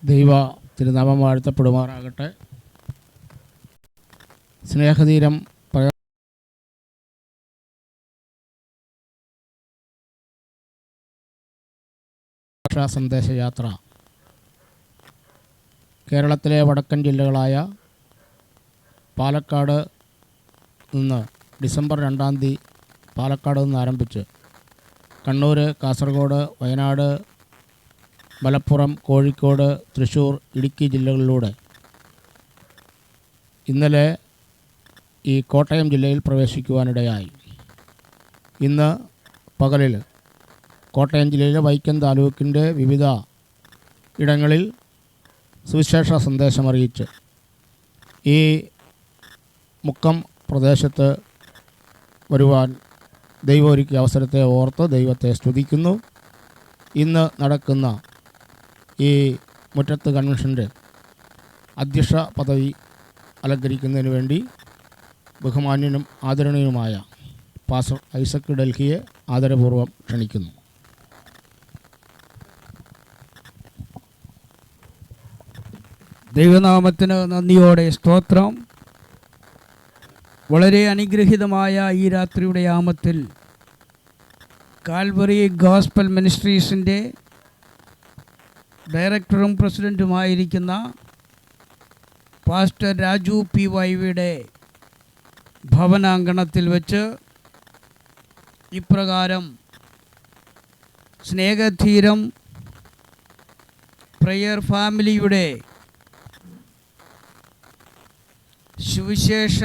ദൈവ തിരുനാമം വാഴ്ത്തപ്പെടുമാറാകട്ടെ. സ്നേഹതീരം സന്ദേശയാത്ര കേരളത്തിലെ വടക്കൻ ജില്ലകളായ പാലക്കാട് നിന്ന് ഡിസംബർ 2-ാം തീയതി പാലക്കാട് നിന്ന് ആരംഭിച്ച് കണ്ണൂർ, കാസർഗോഡ്, വയനാട്, മലപ്പുറം, കോഴിക്കോട്, തൃശ്ശൂർ, ഇടുക്കി ജില്ലകളിലൂടെ ഇന്നലെ ഈ കോട്ടയം ജില്ലയിൽ പ്രവേശിക്കുവാനിടയായി. ഇന്ന് പകലിൽ കോട്ടയം ജില്ലയിലെ വൈക്കം താലൂക്കിൻ്റെ വിവിധ ഇടങ്ങളിൽ സുവിശേഷ സന്ദേശമറിയിച്ച് ഈ മുക്കം പ്രദേശത്ത് വരുവാൻ ദൈവം ഒരുക്കിയ അവസരത്തെ ഓർത്ത് ദൈവത്തെ സ്തുതിക്കുന്നു. ഇന്ന് നടക്കുന്ന ഈ മുറ്റത്ത് കൺവെൻഷൻ്റെ അധ്യക്ഷ പദവി അലങ്കരിക്കുന്നതിന് വേണ്ടി ബഹുമാന്യനും ആദരണീയനുമായ പാസ്റ്റർ ഐസക് ഡൽഹിയെ ആദരപൂർവ്വം ക്ഷണിക്കുന്നു. ദൈവനാമത്തിന് നന്ദിയോടെ സ്തോത്രം. വളരെ അനുഗ്രഹീതമായ ഈ രാത്രിയുടെ യാമത്തിൽ കാൽവറി ഗോസ്പൽ മിനിസ്ട്രീസിൻ്റെ ഡയറക്ടറും പ്രസിഡൻറ്റുമായിരിക്കുന്ന പാസ്റ്റർ രാജു പി വൈവിയുടെ ഭവനാങ്കണത്തിൽ വെച്ച് ഇപ്രകാരം സ്നേഹധീരം പ്രയർ ഫാമിലിയുടെ സുവിശേഷ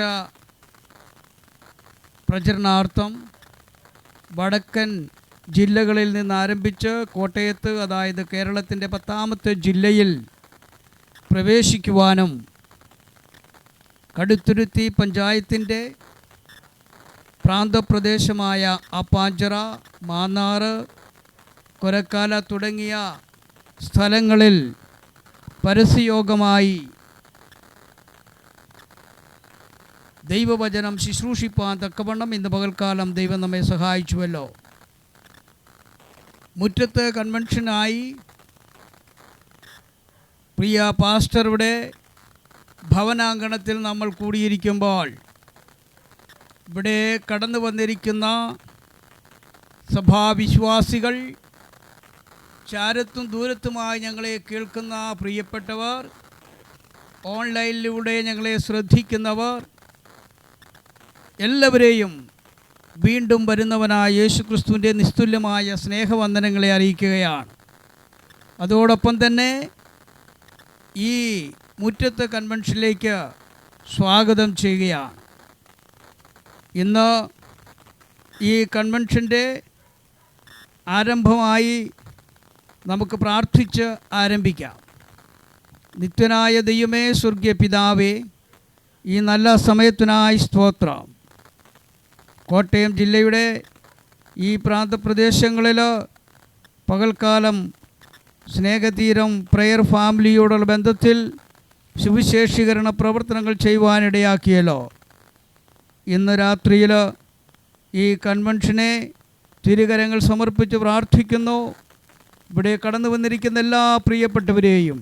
പ്രചരണാർത്ഥം വടക്കൻ ജില്ലകളിൽ നിന്ന് ആരംഭിച്ച് കോട്ടയത്ത്, അതായത് കേരളത്തിൻ്റെ 10ാമത്തെ ജില്ലയിൽ പ്രവേശിക്കുവാനും കടുത്തുരുത്തി പഞ്ചായത്തിൻ്റെ പ്രാന്തപ്രദേശമായ അപ്പാഞ്ചിറ, മാന്നാറ്, കൊരക്കാല തുടങ്ങിയ സ്ഥലങ്ങളിൽ പരസ്യയോഗമായി ദൈവവചനം ശുശ്രൂഷിപ്പാൻ തക്കവണ്ണം ഇന്ന് പകൽക്കാലം ദൈവം നമ്മെ സഹായിച്ചുവല്ലോ. മുറ്റത്ത് കൺവെൻഷനായി പ്രിയ പാസ്റ്ററുടെ ഭവനാങ്കണത്തിൽ നമ്മൾ കൂടിയിരിക്കുമ്പോൾ ഇവിടെ കടന്നു വന്നിരിക്കുന്ന സഭാവിശ്വാസികൾ, ചാരത്തും ദൂരത്തുമായി ഞങ്ങളെ കേൾക്കുന്ന പ്രിയപ്പെട്ടവർ, ഓൺലൈനിലൂടെ ഞങ്ങളെ ശ്രദ്ധിക്കുന്നവർ എല്ലാവരെയും വീണ്ടും വരുന്നവനായ യേശുക്രിസ്തുവിൻ്റെ നിസ്തുല്യമായ സ്നേഹവന്ദനങ്ങളെ അറിയിക്കുകയാണ്. അതോടൊപ്പം തന്നെ ഈ മുറ്റത്ത് കൺവെൻഷനിലേക്ക് സ്വാഗതം ചെയ്യുകയാണ്. ഇന്ന് ഈ കൺവെൻഷൻ്റെ ആരംഭമായി നമുക്ക് പ്രാർത്ഥിച്ച് ആരംഭിക്കാം. നിത്യനായ ദൈവമേ, സ്വർഗീയ പിതാവേ, ഈ നല്ല സമയത്തിനായി സ്തോത്രം. കോട്ടയം ജില്ലയുടെ ഈ പ്രാന്തപ്രദേശങ്ങളിൽ പകൽക്കാലം സ്നേഹതീരം പ്രയർ ഫാമിലിയോടുള്ള ബന്ധത്തിൽ സുവിശേഷീകരണ പ്രവർത്തനങ്ങൾ ചെയ്യുവാനിടയാക്കിയല്ലോ. ഇന്ന് രാത്രിയിൽ ഈ കൺവെൻഷനെ തിരുകരങ്ങൾ സമർപ്പിച്ച് പ്രാർത്ഥിക്കുന്നു. ഇവിടെ കടന്നു വന്നിരിക്കുന്ന എല്ലാ പ്രിയപ്പെട്ടവരെയും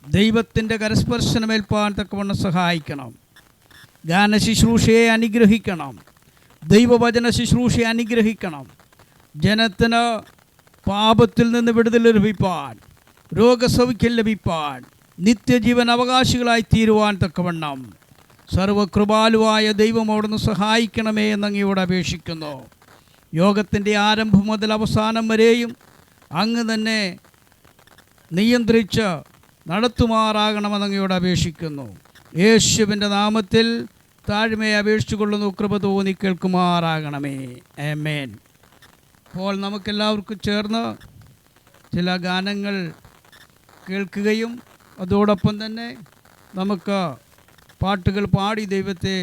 ദൈവത്തിൻ്റെ കരസ്പർശനമേൽപ്പാൻ തക്കവണ്ണം സഹായിക്കണം. ഗാന ശുശ്രൂഷയെ അനുഗ്രഹിക്കണം. ദൈവവചന ശുശ്രൂഷയെ അനുഗ്രഹിക്കണം. ജനത്തിന് പാപത്തിൽ നിന്ന് വിടുതൽ ലഭിപ്പാൻ, രോഗസൗഖ്യം ലഭിപ്പാൻ, നിത്യജീവൻ അവകാശികളായി തീരുവാൻ തക്കവണ്ണം സർവകൃപാലുവായ ദൈവം അവിടുന്ന് സഹായിക്കണമേ എന്നങ്ങയോട് അപേക്ഷിക്കുന്നു. യോഗത്തിൻ്റെ ആരംഭം മുതൽ അവസാനം വരെയും അങ്ങ് തന്നെ നിയന്ത്രിച്ച് നടത്തുമാറാകണമെന്നങ്ങയോട് അപേക്ഷിക്കുന്നു. യേശുവിൻ്റെ നാമത്തിൽ താഴ്മയെ അപേക്ഷിച്ചുകൊള്ളുന്നു. കൃപ തോന്നി കേൾക്കുമാറാകണമേ. ആമേൻ. അപ്പോൾ നമുക്കെല്ലാവർക്കും ചേർന്ന് ചില ഗാനങ്ങൾ കേൾക്കുകയും അതോടൊപ്പം തന്നെ നമുക്ക് പാട്ടുകൾ പാടി ദൈവത്തെ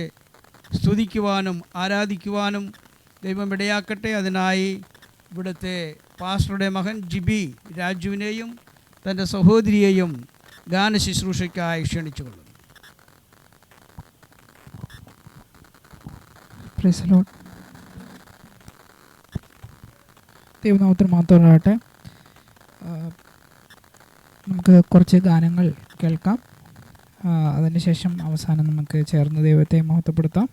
സ്തുതിക്കുവാനും ആരാധിക്കുവാനും ദൈവം ഇടയാക്കട്ടെ. അതിനായി ഇവിടുത്തെ പാസ്റ്ററുടെ മകൻ ജിബി രാജുവിനെയും തൻ്റെ സഹോദരിയെയും ഗാന ശുശ്രൂഷയ്ക്കായി ക്ഷണിച്ചുകൊള്ളുന്നു. Praise the lord. ദൈവനാമത്തിന് മാത്രമാകട്ടെ. നമുക്ക് കുറച്ച് ഗാനങ്ങൾ കേൾക്കാം. അതിനുശേഷം അവസാനം നമുക്ക് ചേർന്ന് ദൈവത്തെ മഹത്വപ്പെടുത്താം.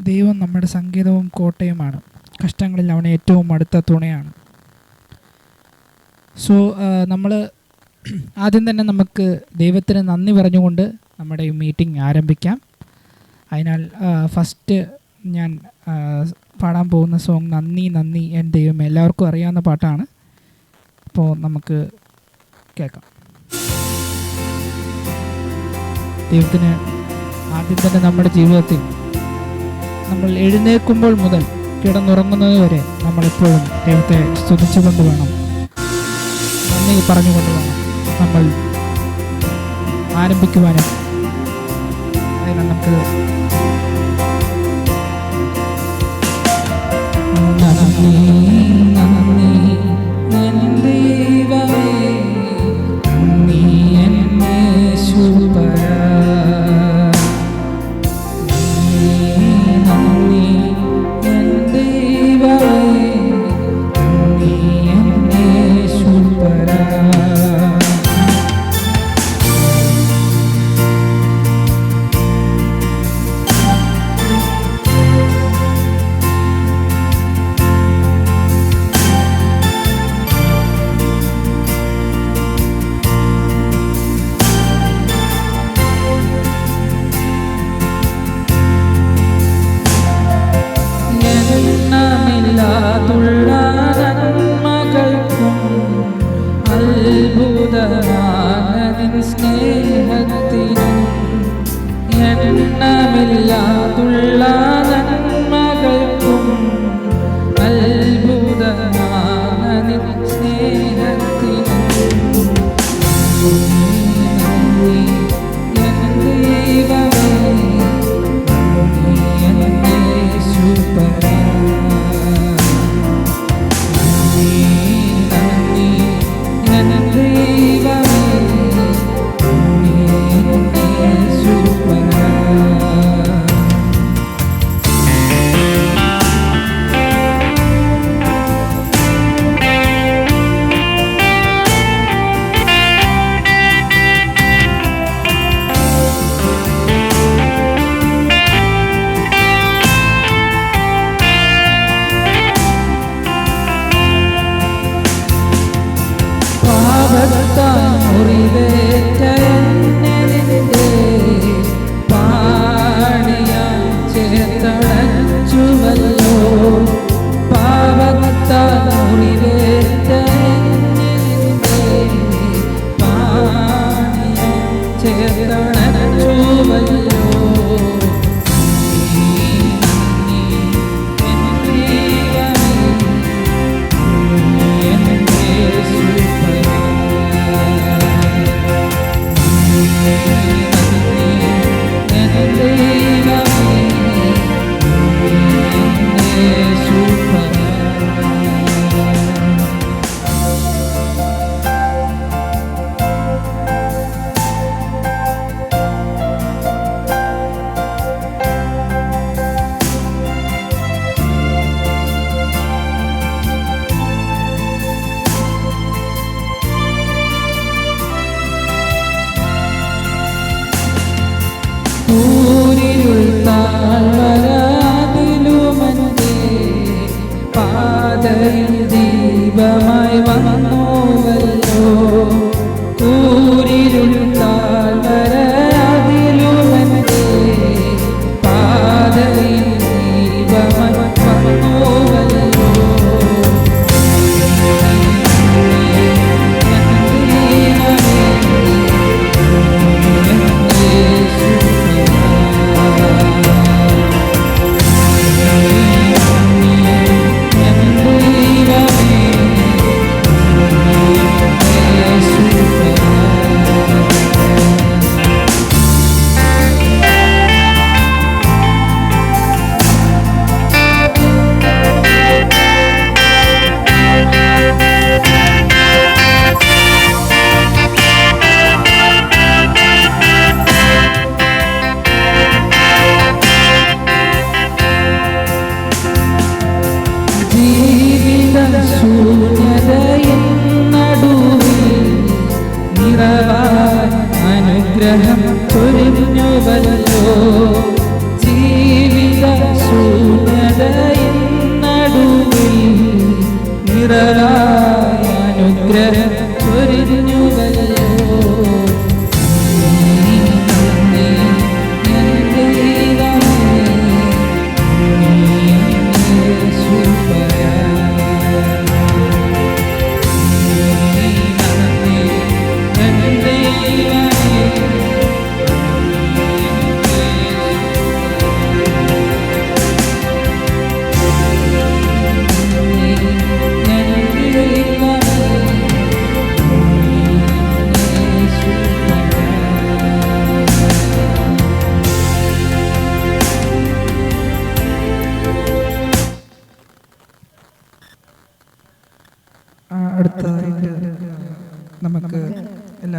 ദൈവം നമ്മുടെ സങ്കേതവും കോട്ടയുമാണ്. കഷ്ടങ്ങളിൽ അവൻ ഏറ്റവും അടുത്ത തുണയാണ്. സോ നമ്മൾ ആദ്യം തന്നെ നമുക്ക് ദൈവത്തിന് നന്ദി പറഞ്ഞുകൊണ്ട് നമ്മുടെ ഈ മീറ്റിംഗ് ആരംഭിക്കാം. അതിനാൽ ഫസ്റ്റ് ഞാൻ പാടാൻ പോകുന്ന സോങ് നന്ദി നന്ദി എൻ്റെ ദൈവം, എല്ലാവർക്കും അറിയാവുന്ന പാട്ടാണ്. അപ്പോൾ നമുക്ക് കേൾക്കാം. ദൈവത്തിന് ആദ്യം തന്നെ നമ്മുടെ ജീവിതത്തിൽ നമ്മൾ എഴുന്നേൽക്കുമ്പോൾ മുതൽ കിടന്നുറങ്ങുന്നത് വരെ നമ്മളെപ്പോഴും ദൈവത്തെ സ്തുതിച്ചുകൊണ്ട് വേണം, നന്ദി പറഞ്ഞുകൊണ്ട് വേണം നമ്മൾ ആരംഭിക്കുവാനും. അതിനാൽ നമുക്ക് നന്ദി നന്ദി എൻ ദൈവമേ, നന്ദി എൻ യേശുപരാ, നന്ദി എൻ ദൈവമേ, നന്ദി എൻ യേശുപരാ. എണ്ണമില്ലാതുള്ള നന്മകൾക്കും അത്ഭുതമാണ് നിൻ സ്നേഹത്തിനും, എണ്ണമില്ലാതുള്ള നന്മകൾക്കും അത്ഭുതമാണ് നിൻ സ്നേഹത്തിനും. നന്ദി എൻ ദൈവമേ, നന്ദി എൻ യേശുപരാ.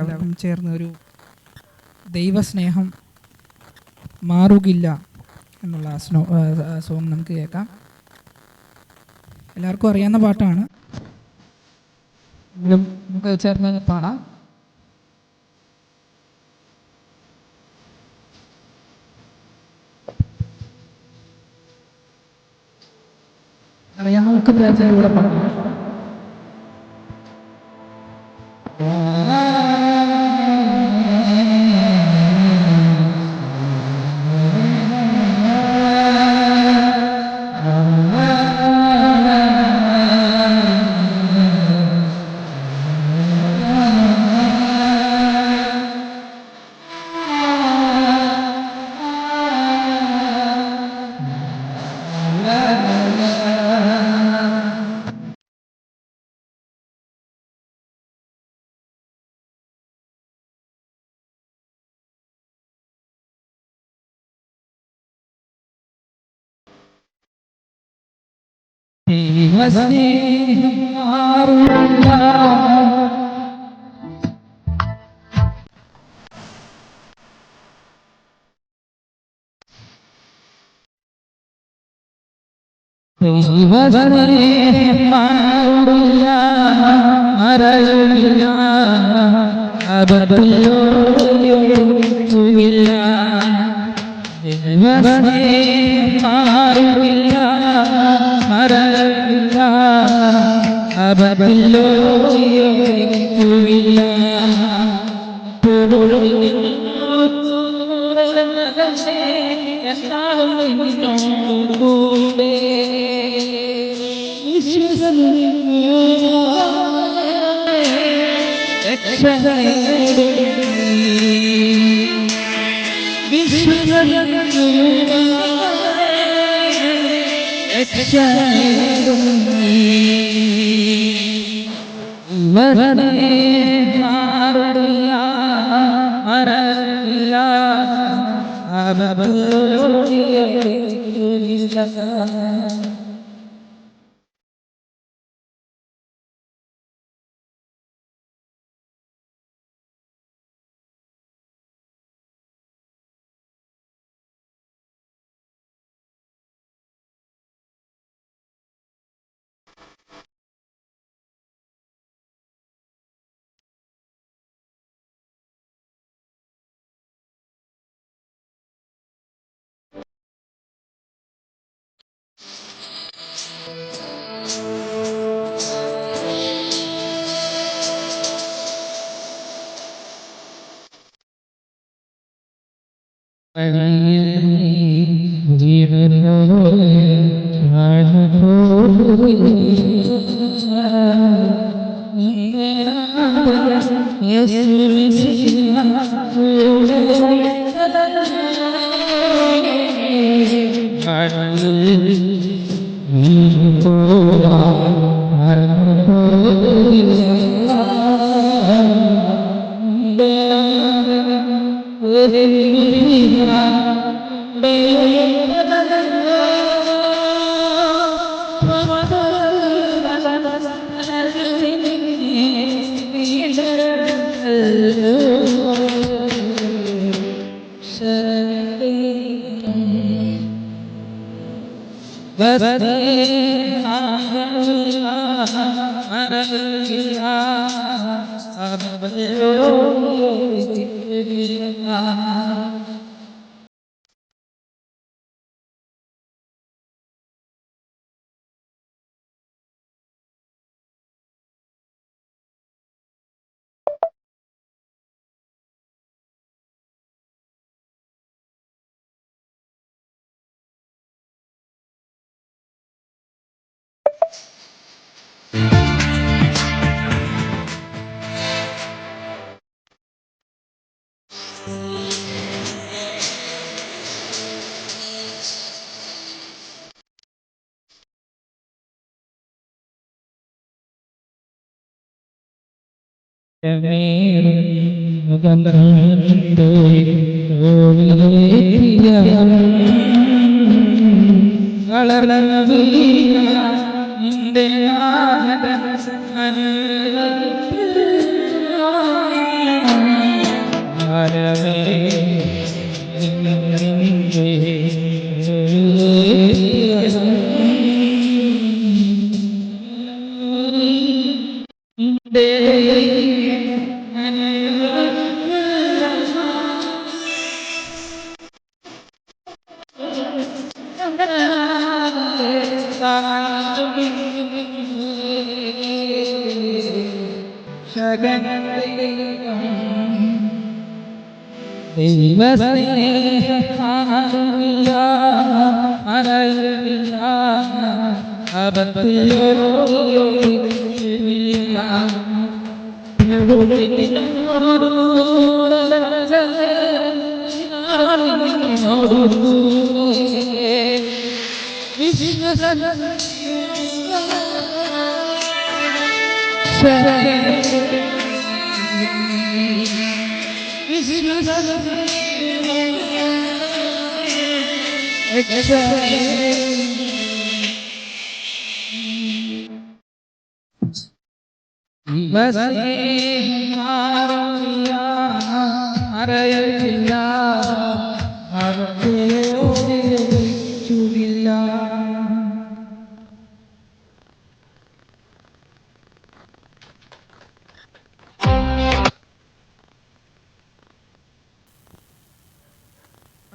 എല്ലാവർക്കും ചേർന്ന് ഒരു ദൈവസ്നേഹം മാറുകില്ല എന്നുള്ള സോങ് നമുക്ക് കേൾക്കാം. എല്ലാവർക്കും അറിയാവുന്ന പാട്ടാണ്, നമുക്ക് ചേർന്ന് പാടാം. അറിയാവുന്നവർക്ക് കൂടെ പാടാം. ദൈവസ്നേഹം മാറുകില്ല, ദൈവസ്നേഹം മാറുകില്ല, മറയില്ല, അബദ്ധമില്ല. ദൈവസ്നേഹം മാറുകില്ല, മറയില്ല, അബദ്ധമില്ല.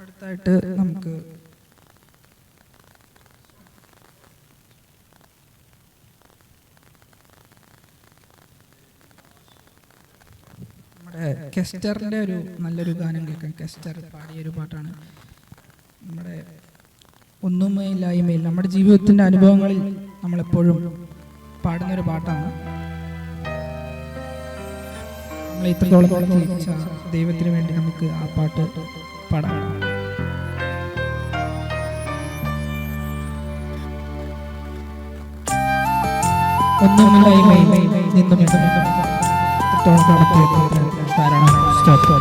അടുത്തായിട്ട് നമുക്ക് നമ്മുടെ കെസ്റ്ററിൻ്റെ ഒരു നല്ലൊരു ഗാനം കേൾക്കാം. കെസ്റ്റർ പാടിയൊരു പാട്ടാണ്. നമ്മുടെ ഒന്നുമയില്ലായ്മയിൽ നമ്മുടെ ജീവിതത്തിൻ്റെ അനുഭവങ്ങളിൽ നമ്മളെപ്പോഴും പാടുന്നൊരു പാട്ടാണ്. നമ്മളെ ഇത്രത്തോളം സ്നേഹിച്ച ദൈവത്തിന് വേണ്ടി നമുക്ക് ആ പാട്ട് പാടാം. ഒന്നുമില്ലായ്മയിൽ നിന്നും ഇത്രത്തോളം നടത്തിയ കാരണം സ്റ്റോപ്പ്.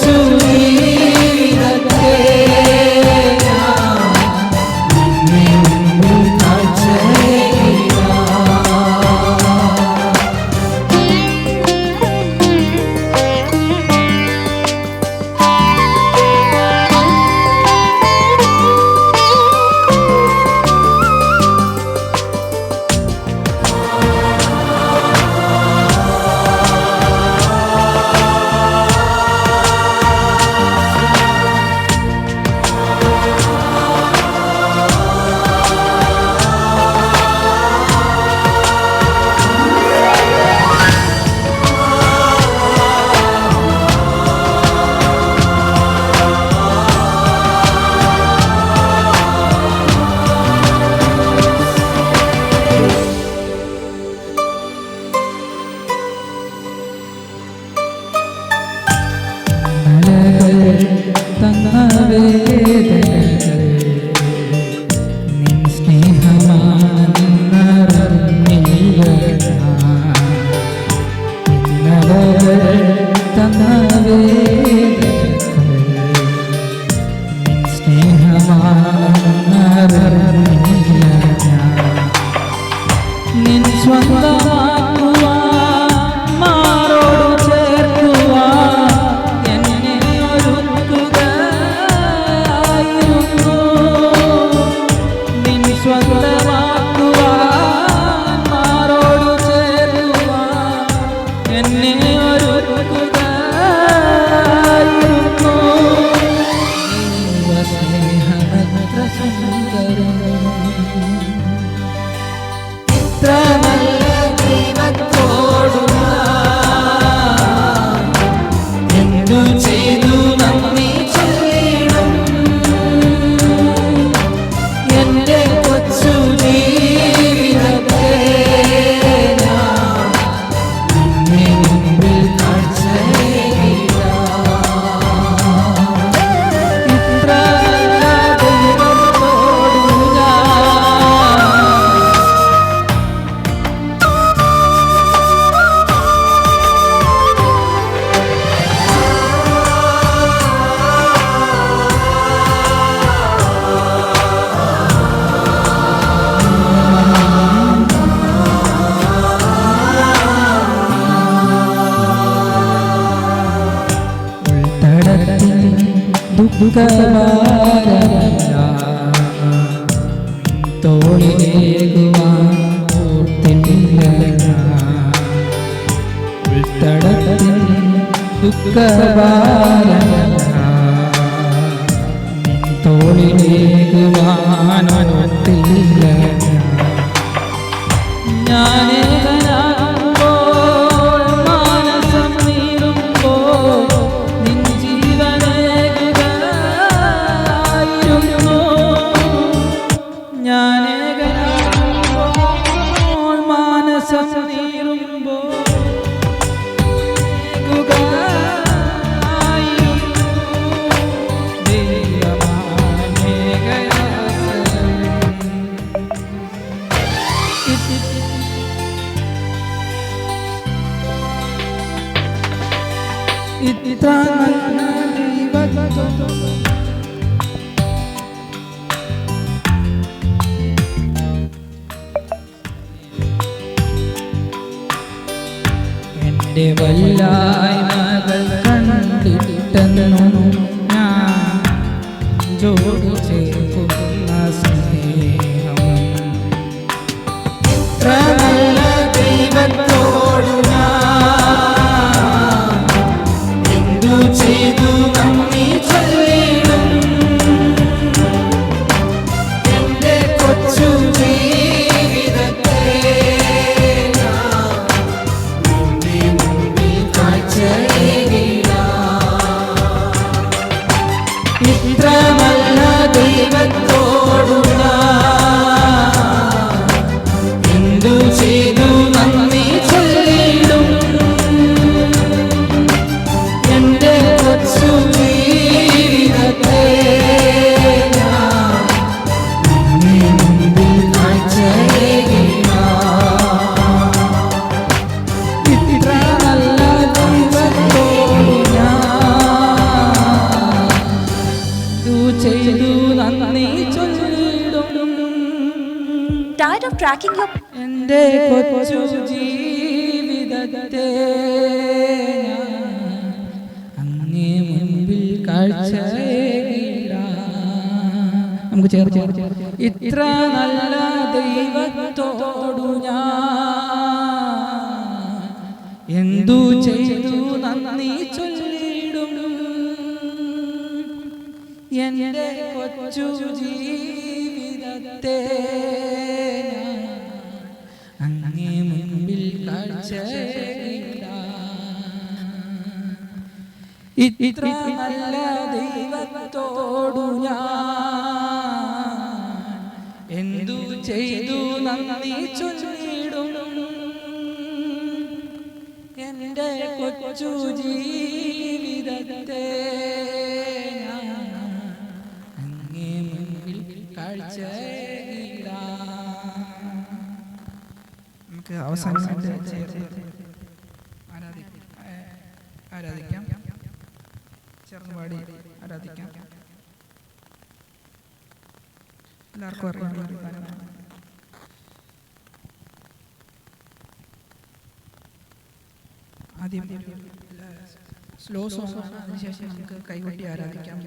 Sweet. വേദനകൾ നിൻ സ്നേഹമാണെന്നറിഞ്ഞില്ല ഞാൻ. ഇന്നലകൾ തന്ന വേദനകൾ നിൻ സ്നേഹമാണെന്നറിഞ്ഞില്ല ഞാൻ. നിൻ സ്വന്തമാക്കുവാൻ മാറോട് ചേർക്കുവാൻ എന്നെ ഒരുക്കുകയായിരുന്നു. നിൻ സ്വന്തമാക്കുവാൻ മാറോട് ചേർക്കുവാൻ എന്നെ ഒരുക്കുകയായിരുന്നു. ദൈവസ്നേഹമെത്ര സുന്ദരം, ഇത്ര നല്ല ദൈവത്തോടു ഞാൻ എന്തു ചെയ്തു നന്ദി ചൊല്ലിടും. എൻ്റെ കൊച്ചു ജീവിതത്തെ ഞാൻ നിന്റെ മുമ്പിൽ കാഴ്ചയിടാം. ഇത്ര നല്ല ദൈവത്തോടു ഞാൻ ഉൾത്തടത്തിൽ ദുഃഖഭാരമെല്ലാം തോളിലേകുവാൻ ഓർത്തില്ല ഞാൻ. ഉൾത്തടത്തിൽ ദുഃഖഭാരമെല്ലാം തോളിലേകുവാൻ ഓർത്തില്ല ഞാൻ. ഞാനേകനാകുമ്പോൾ മാനസം നീറുമ്പോൾ നിൻ ജീവനേകുകയായിരുന്നു. ഞാനേകനാകുമ്പോൾ മാനസം നീറുമ്പോൾ ഏകുകയായിരുന്നു. ദൈവമാമേകയാസനം ഇത്ര നല്ല ദൈവത്തോട് എൻ്റെ വല്ലായ്മകൾ കണ്ടിട്ടെന്നും ഞാൻ ജോഡു ചേർക്കുന്ന സ്നേഹം. ഇത്ര നല്ല ദൈവത്തോടു ഞാൻ എന്തു ചെയ്തു നന്ദി ചൊല്ലിടും. എൻ്റെ കൊച്ചു ജീവിതത്തെ ഞാൻ നിന്റെ മുമ്പിൽ കാഴ്ചയിടാം. ഇത്ര നല്ല ദൈവത്തോടു ഞാൻ എന്തു ചെയ്തു നന്ദി ചൊല്ലിടും. എൻ്റെ കൊച്ചു ജീവിതത്തെ ഞാൻ നിന്റെ മുമ്പിൽ കാഴ്ചയിടാം. ഇത്ര നല്ല ദൈവത്തോടു ഞാൻ എന്തു ചെയ്തു നന്ദി ചൊല്ലിടും. Tired of tracking your എൻ്റെ കൊച്ചു ജീവിതത്തെ ഞാൻ അങ്ങേ മുൻപിൽ കാഴ്ചയിടാം. നമുക്ക് ചേർത്ത് ഇത്ര നല്ല ദൈവത്തോടു ഞാൻ എന്തു ചെയ്തു നന്ദി ചൊല്ലിടും. എൻ്റെ കൊച്ചു ജീവിതത്തെ ഞാൻ അങ്ങേ മുൻപിൽ കാഴ്ചയിടാം. ഇത്ര നല്ല ദൈവത്തോടു ഞാൻ എന്തു ചെയ്തു നന്ദി ചൊല്ലിടും. എൻ്റെ കൊച്ചു ജീവിതത്തെ ഞാൻ അവസാനമായിട്ട് ആരാധിക്കാം, ചേർന്ന് പാടി ആരാധിക്കാം. എല്ലാവർക്കും അറിയാം. ആദ്യം സ്ലോ സോങ് ആണ്, അതിനുശേഷം നമുക്ക് കൈകൊട്ടി ആരാധിക്കാം.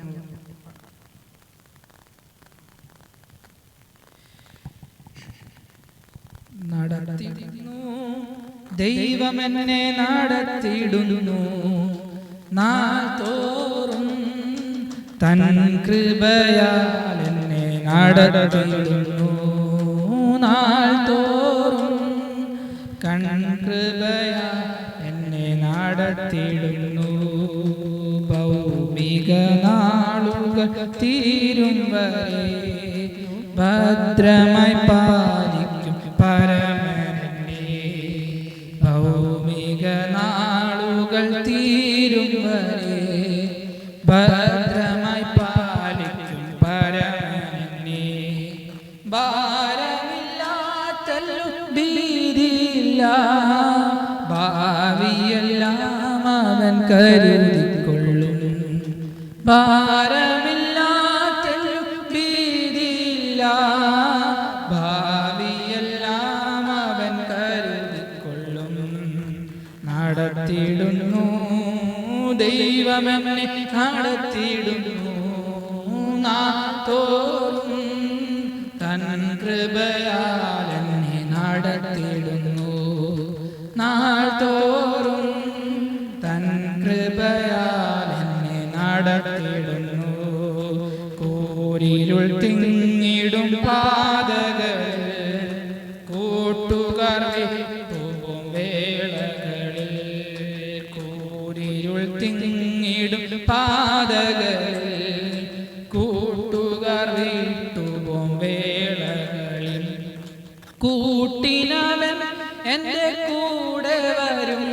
നടത്തിടുന്നു ദൈവമെന്നെ നടത്തിടുന്നു, നാൾതോറും തൻ കൃപയാൽ എന്നെ നടത്തിടുന്നു, നാൾതോറും കൺ കൃപയാൽ എന്നെ നടത്തിടുന്നു. ഭൗമിക നാളുകൾ തീരും വരെ ഭദ്രമായി പാലിക്കും പരമനെ, ഭൗമിക നാളുകൾ തീരും വരെ ഭദ്രമായി പാലിക്കും പരമനെ. ഭാരമില്ലാത്തല്ലോ ഭീതിയില്ല, ഭാവിയെല്ലാം അവൻ കരുതിക്കൊള്ളും. ഭാരമില്ലാത്തല്ലോ ഭീതിയില്ല, ഭാവിയെല്ലാം അവൻ കരുതിക്കൊള്ളും. നടത്തിടുന്നു ദൈവമെന്നെ നടത്തിടുന്നു, നാൾതോറും തൻ കൃപയാൽ എന്നെ നടത്തിടുന്നു, നാൾതോറും തൻ കൃപയാൽ എന്നെ നടത്തിടുന്നു. കൂരിരുൾ തിങ്ങിടും പാതകളിൽ കൂട്ടുകാർ വിട്ടുപോകും വേളകളിൽ, കൂരിരുൾ തിങ്ങിടും പാതകളിൽ കൂട്ടുകാർ വിട്ടുപോകും വേളകളിൽ, കൂട്ടിനവൻ എൻ്റെ കൂടെ വരും,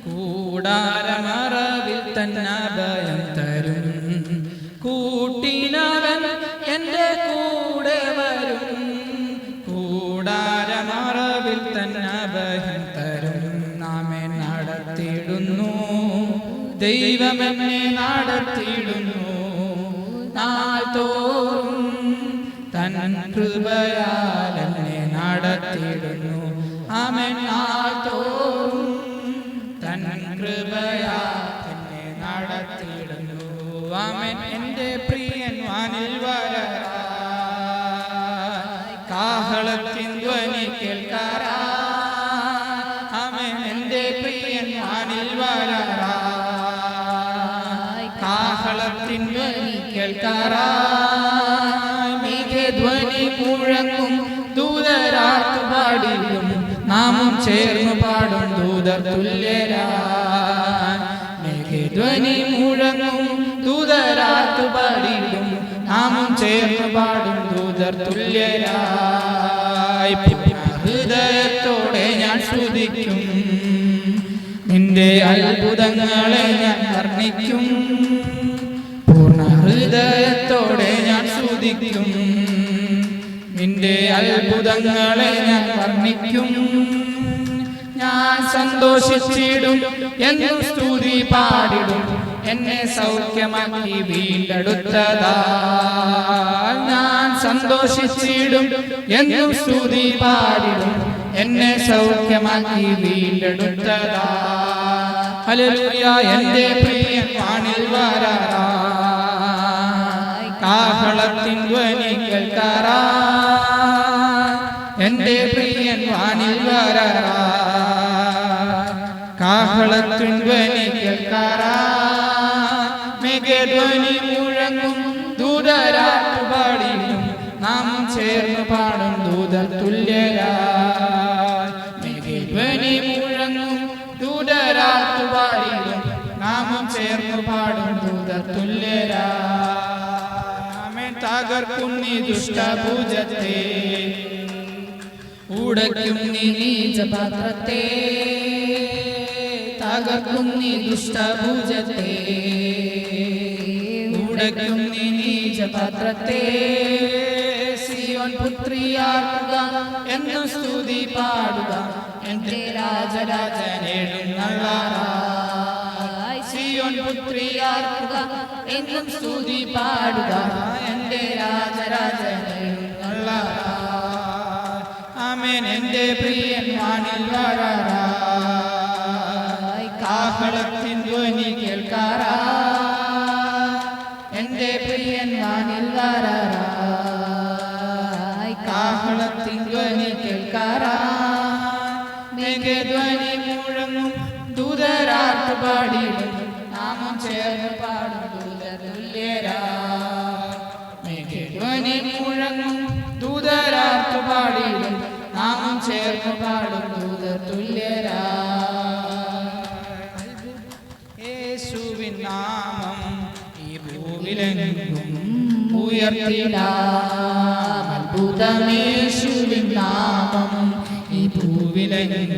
കൂടാരമറവിൽ തന്നെ അഭയം തരും. കൂട്ടിനവൻ എൻ്റെ കൂടെ വരും, കൂടാരമറവിൽ തന്നെ അഭയം തരും. നാമെ നടത്തിടുന്നു ദൈവമെന്നെ നടത്തിടുന്നു, നാൾതോറും തൻ കൃപയാൽ എന്നെ നടത്തിടുന്നു. ആമേൻ. നാൾതോറും തൻ കൃപയാൽ എന്നെ നടത്തിടുന്നു. ആമേൻ. എൻ്റെ പ്രിയൻ വാനിൽ വരാറായി, കാഹളത്തിൻ ധ്വനി കേൾക്കാറായി. ആമേൻ. എൻ്റെ പ്രിയൻ വാനിൽ വരാറായി, കാഹളത്തിൻ ധ്വനി കേൾക്കാറായി. മേഘധ്വനി മുഴങ്ങും ദൂതരാത്തു പാടിയും, നാമും ചേർന്നു പാടും ദൂതർ തുല്യരായി. മേഘധ്വനി മുഴങ്ങും ദൂതരാത്തു പാടിയും, നാമും ചേർന്നു പാടും ദൂതർ തുല്യരായി. ഹൃദയത്തോടെ ഞാൻ സ്തുതിക്കും, നിന്റെ അത്ഭുതങ്ങളെ ഞാൻ വർണ്ണിക്കും. പൂർണ്ണ ഹൃദയത്തോടെ ഞാൻ സ്തുതിക്കും, നിന്റെ അത്ഭുതങ്ങളെ ഞാൻ വർണ്ണിക്കും. ഞാൻ സന്തോഷിച്ചിടും എന്നും സ്തുതി പാടിടും, എന്നെ സൗഖ്യമാക്കി വീണ്ടെടുത്തതാ. ഞാൻ സന്തോഷിച്ചിടും എന്നും സ്തുതി പാടിടും, എന്നെ സൗഖ്യമാക്കി വീണ്ടെടുത്തതാ. ഹല്ലേലൂയ. എൻ്റെ പ്രിയൻ വാനിൽ വരാറായി, കാഹളത്തിൻ ധ്വനി കേൾക്കാറായി. എൻ്റെ പ്രിയൻ വാനിൽ വരാറായി, കാഹളത്തിൻ ധ്വനി കേൾക്കാറായി. മേഘധ്വനി മുഴങ്ങും ദൂതരാത്തു പാടിയും, നാം ചേർന്ന് പാടും ദൂതർ തുല്യരായി. മേഘധ്വനി മുഴങ്ങും ദൂതരാത്തു പാടിയും, നാമം ചേർന്ന് പാടും ദൂതർ തുല്യരായി. തകർക്കും നീ ദുഷ്ടഭുജത്തെ, ഉടയ്ക്കും നീ നീചപാത്രത്തെ. തകർക്കും നീ ദുഷ്ടഭുജത്തെ, ഉടയ്ക്കും നീ നീചപാത്രത്തെ. സിയോൻ പുത്രിയാകുക എന്നു സ്തുതി പാടുക, എൻ്റെ രാജരാജനെഴുന്നള്ളാറായി സിയോൻ പുത്രിയാർക്കുക എന്നും സ്തുതി പാടുക എൻ്റെ രാജരാജനെഴുന്നള്ളാറായി ആമേൻ എൻ്റെ പ്രിയൻ വാനിൽ വരാറായി കാഹളത്തിൻ ധ്വനി കേൾക്കാറായി എൻ്റെ പ്രിയൻ വാനിൽ വരാറായി കാഹളത്തിൻ ധ്വനി കേൾക്കാറായി ധ്വനി മുഴങ്ങും ദൂതരാർത്ത് പാടിടും നാമം ചേർന്ന് പാടും ദൂതതുല്യരായി ധ്വനി മുഴങ്ങും ദൂതരാർത്ത് പാടിടും നാമം ചേർന്ന് പാടും ദൂതതുല്യരായി യേശുവിൻ നാമം ഈ ഭൂവിലെങ്ങും ഉയർത്തിടാം അത്ഭുതമേശുവിൻ നാമം ഈ ഭൂവിലെങ്ങും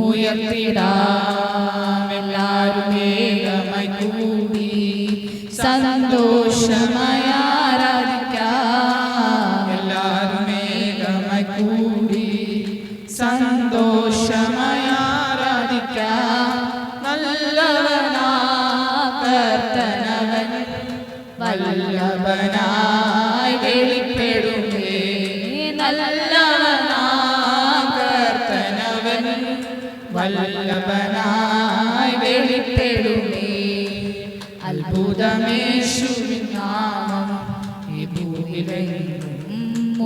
ഉയർത്തിടാം എല്ലാവരും ഏകമായി കൂടി സന്തോഷമായി ആരാധിക്കാം എല്ലാവരും ഏകമായി കൂടി സന്തോഷമായി ആരാധിക്കാം നല്ലവനാ കർത്തനവൻ വല്ലഭനായി വെളിപ്പെടുമേ നല്ലവനാ കർത്തനവൻ വല്ലഭനായി വെളിപ്പെടുമേ അത്ഭുതമേശുവിൻ നാമം ഈ ഭൂമിയിലെങ്ങും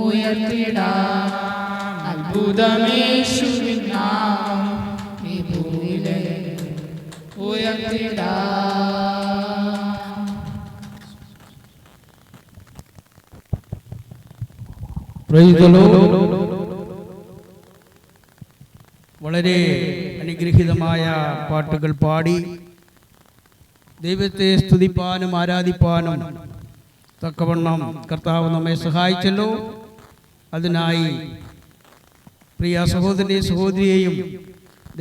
ഉയർത്തിടാം അത്ഭുതമേശുവിൻ നാമം ഈ ഭൂമിയിലെങ്ങും ഉയർത്തിടാം. വളരെ അനുഗ്രഹീതമായ പാട്ടുകൾ പാടി ദൈവത്തെ സ്തുതിപ്പാനും ആരാധിപ്പാനും തക്കവണ്ണം കർത്താവ് നമ്മെ സഹായിച്ചല്ലോ. അതിനായി പ്രിയ സഹോദരനെയും സഹോദരിയെയും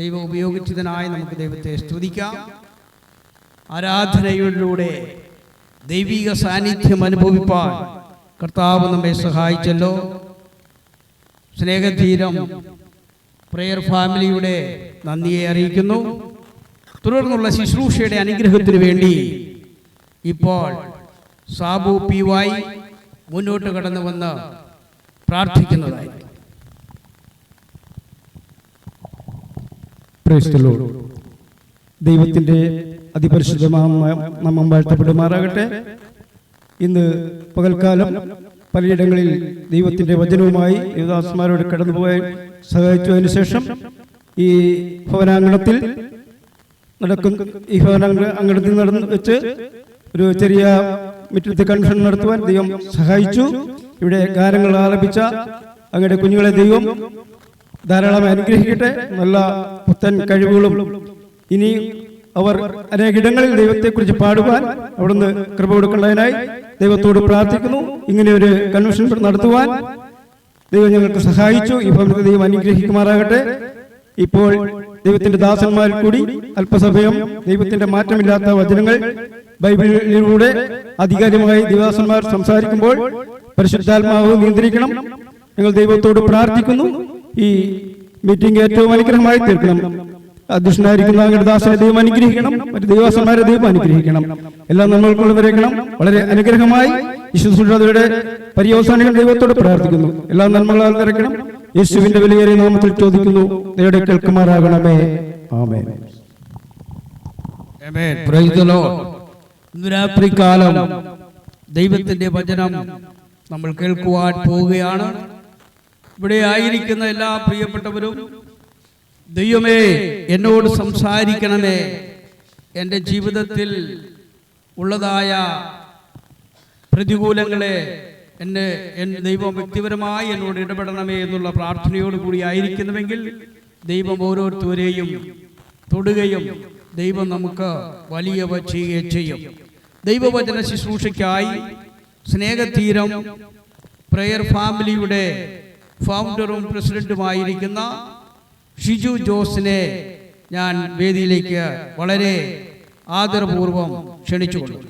ദൈവം ഉപയോഗിച്ചതിനായി നമുക്ക് ദൈവത്തെ സ്തുതിക്കാം. ആരാധനയിലൂടെ ദൈവിക സാന്നിധ്യം അനുഭവിപ്പാൻ കർത്താവ് നമ്മെ സഹായിച്ചല്ലോ. സ്നേഹധീരം പ്രയർ ഫാമിലിയുടെ നന്ദിയെ അറിയിക്കുന്നു. തുടർന്നുള്ള ശുശ്രൂഷയുടെ അനുഗ്രഹത്തിന് വേണ്ടി ഇപ്പോൾ സാബു PY മുന്നോട്ട് കടന്നു വന്ന് പ്രാർത്ഥിക്കുന്നതായി. ദൈവത്തിൻ്റെ അതിപരിശുദ്ധമായ നാമം വാഴ്ത്തപ്പെടുമാറാകട്ടെ. ഇന്ന് പകൽക്കാലം പലയിടങ്ങളിൽ ദൈവത്തിൻ്റെ വചനവുമായി യുവദാസന്മാരോട് കടന്നുപോയി സഹായിച്ചതിന് ശേഷം ഈ ഭവനാങ്കണത്തിൽ നടന്നു വെച്ച് ഒരു ചെറിയ മുറ്റത്ത് കൺവെൻഷൻ നടത്തുവാൻ ദൈവം സഹായിച്ചു. ഇവിടെ ഗാനങ്ങൾ ആലപിച്ച അങ്ങയുടെ കുഞ്ഞുങ്ങളെ ദൈവം ധാരാളമായി അനുഗ്രഹിക്കട്ടെ. നല്ല പുത്തൻ കഴിവുകളും ഇനി അവർ അനേകിടങ്ങളിൽ ദൈവത്തെക്കുറിച്ച് പാടുവാൻ അവിടുന്ന് കൃപ കൊടുക്കേണ്ടതിനായി ദൈവത്തോട് പ്രാർത്ഥിക്കുന്നു. ഇങ്ങനെ ഒരു കൺവെൻഷൻ നടത്തുവാൻ ദൈവം ഞങ്ങൾക്ക് സഹായിച്ചു. ഈ ഭവനത്തെ ദൈവം അനുഗ്രഹിക്കുമാറാകട്ടെ. ഇപ്പോൾ ദൈവത്തിന്റെ ദാസന്മാരിൽ കൂടി അല്പസമയം ദൈവത്തിന്റെ മാറ്റമില്ലാത്ത വചനങ്ങൾ ബൈബിളിലൂടെ ആധികാരികമായി ദൈവദാസന്മാർ സംസാരിക്കുമ്പോൾ പരിശുദ്ധാത്മാവ് നിയന്ത്രിക്കണം. ഞങ്ങൾ ദൈവത്തോട് പ്രാർത്ഥിക്കുന്നു. ഈ മീറ്റിംഗ് ഏറ്റവും അനുഗ്രഹമായി തീർക്കണം. അധ്യക്ഷനായിരിക്കുന്ന അങ്ങയുടെ ദാസനെ ദൈവം അനുഗ്രഹിക്കണം. മറ്റു ദൈവദാസന്മാരെ ദൈവം അനുഗ്രഹിക്കണം. എല്ലാം നന്മകൾക്കുള്ളവരേക്കണം. വളരെ അനുഗ്രഹമായി ശുശ്രൂഷയുടെ പര്യവസാനികൾ ദൈവത്തോട് പ്രാർത്ഥിക്കുന്നു. എല്ലാ നന്മകളാൽ നിറയ്ക്കണം. യേശുവിന്റെ വിലയേറിയ നാമത്തിൽ ചോദിക്കുന്നു. ദൈവത്തെ കേൾക്കുമാറാകണമേ. ആമേൻ. ആമേൻ. Praise the lord. ഇന്ന് രാത്രികാലം ദൈവത്തിന്റെ വചനം നമ്മൾ കേൾക്കുവാൻ പോവുകയാണ്. ഇവിടെ ആയിരിക്കുന്ന എല്ലാ പ്രിയപ്പെട്ടവരും ദൈവമേ എന്നോട് സംസാരിക്കണമേ, എൻ്റെ ജീവിതത്തിൽ ഉള്ളതായ പ്രതികൂലങ്ങളെ ദൈവം വ്യക്തിപരമായി എന്നോട് ഇടപെടണമേ എന്നുള്ള പ്രാർത്ഥനയോടുകൂടി ആയിരിക്കുന്നുവെങ്കിൽ ദൈവം ഓരോരുത്തരെയും തൊടുകയും ദൈവം നമുക്ക് വലിയവ ചെയ്യുകയും ചെയ്യും. ദൈവവചന ശുശ്രൂഷയ്ക്കായി സ്നേഹതീരം പ്രയർ ഫാമിലിയുടെ ഫൗണ്ടറും പ്രസിഡന്റുമായിരിക്കുന്ന ഷിജു ജോസിനെ ഞാൻ വേദിയിലേക്ക് വളരെ ആദരപൂർവം ക്ഷണിച്ചുകൊള്ളുന്നു.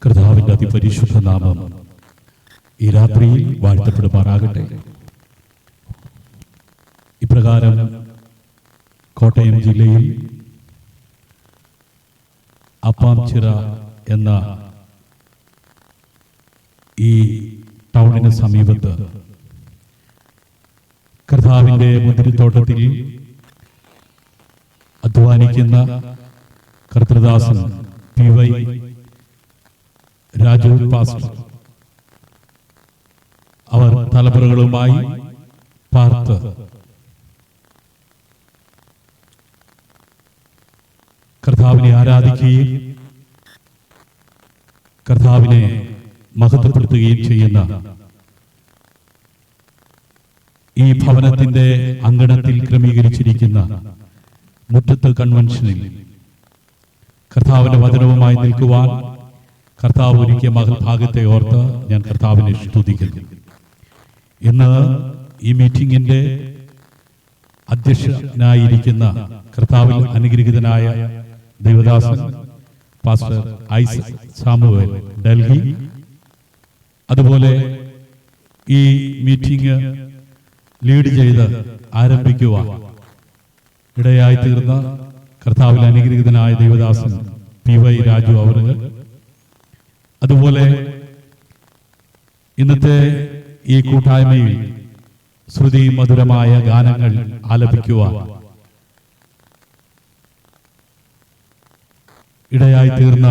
കർത്താവിൻ്റെ അതിപരിശുദ്ധ നാമം ഈ രാത്രിയിൽ വാഴ്ത്തപ്പെടുമാറാകട്ടെ. ഇപ്രകാരം കോട്ടയം ജില്ലയിൽ അപ്പാംചിറ എന്ന ഈ ടൗണിന് സമീപത്ത് കർത്താവിൻ്റെ മുന്തിരിത്തോട്ടത്തിൽ അധ്വാനിക്കുന്ന കർത്തൃദാസൻ പി.വൈ. രാജു പാസ്റ്റർ അവർ തലമുറകളുമായി പാർത്ത് കർത്താവിനെ ആരാധിക്കുകയും കർത്താവിനെ മഹത്വപ്പെടുത്തുകയും ചെയ്യുന്ന ഈ ഭവനത്തിന്റെ അങ്കണത്തിൽ ക്രമീകരിച്ചിരിക്കുന്ന മുറ്റത്ത് കൺവെൻഷനിൽ കർത്താവിന്റെ വചനവുമായി നിൽക്കുവാൻ കർത്താവ് ഒരുക്കിയ മഹത്ഭാഗ്യത്തെ ഓർത്ത് ഞാൻ കർത്താവിനെ സ്തുതിക്കുന്നു. ഇന്ന് ഈ മീറ്റിംഗിന്റെ അധ്യക്ഷനായിരിക്കുന്ന കർത്താവിൽ അനുഗ്രഹീതനായ ദൈവദാസൻ പാസ്റ്റർ ഐസക് സാമുവേൽ ഡൽഹി, അതുപോലെ ഈ മീറ്റിംഗ് ലീഡ് ചെയ്ത് ആരംഭിക്കുവാൻ ഇടയായി തീർന്ന കർത്താവിൽ അനുഗ്രഹീതനായ ദൈവദാസൻ പി.വൈ. രാജു അവറുകൾ, അതുപോലെ ഇന്നത്തെ ഈ കൂട്ടായ്മയിൽ ശ്രുതി മധുരമായ ഗാനങ്ങൾ ആലപിക്കുവാൻ ഇടയായി തീർന്ന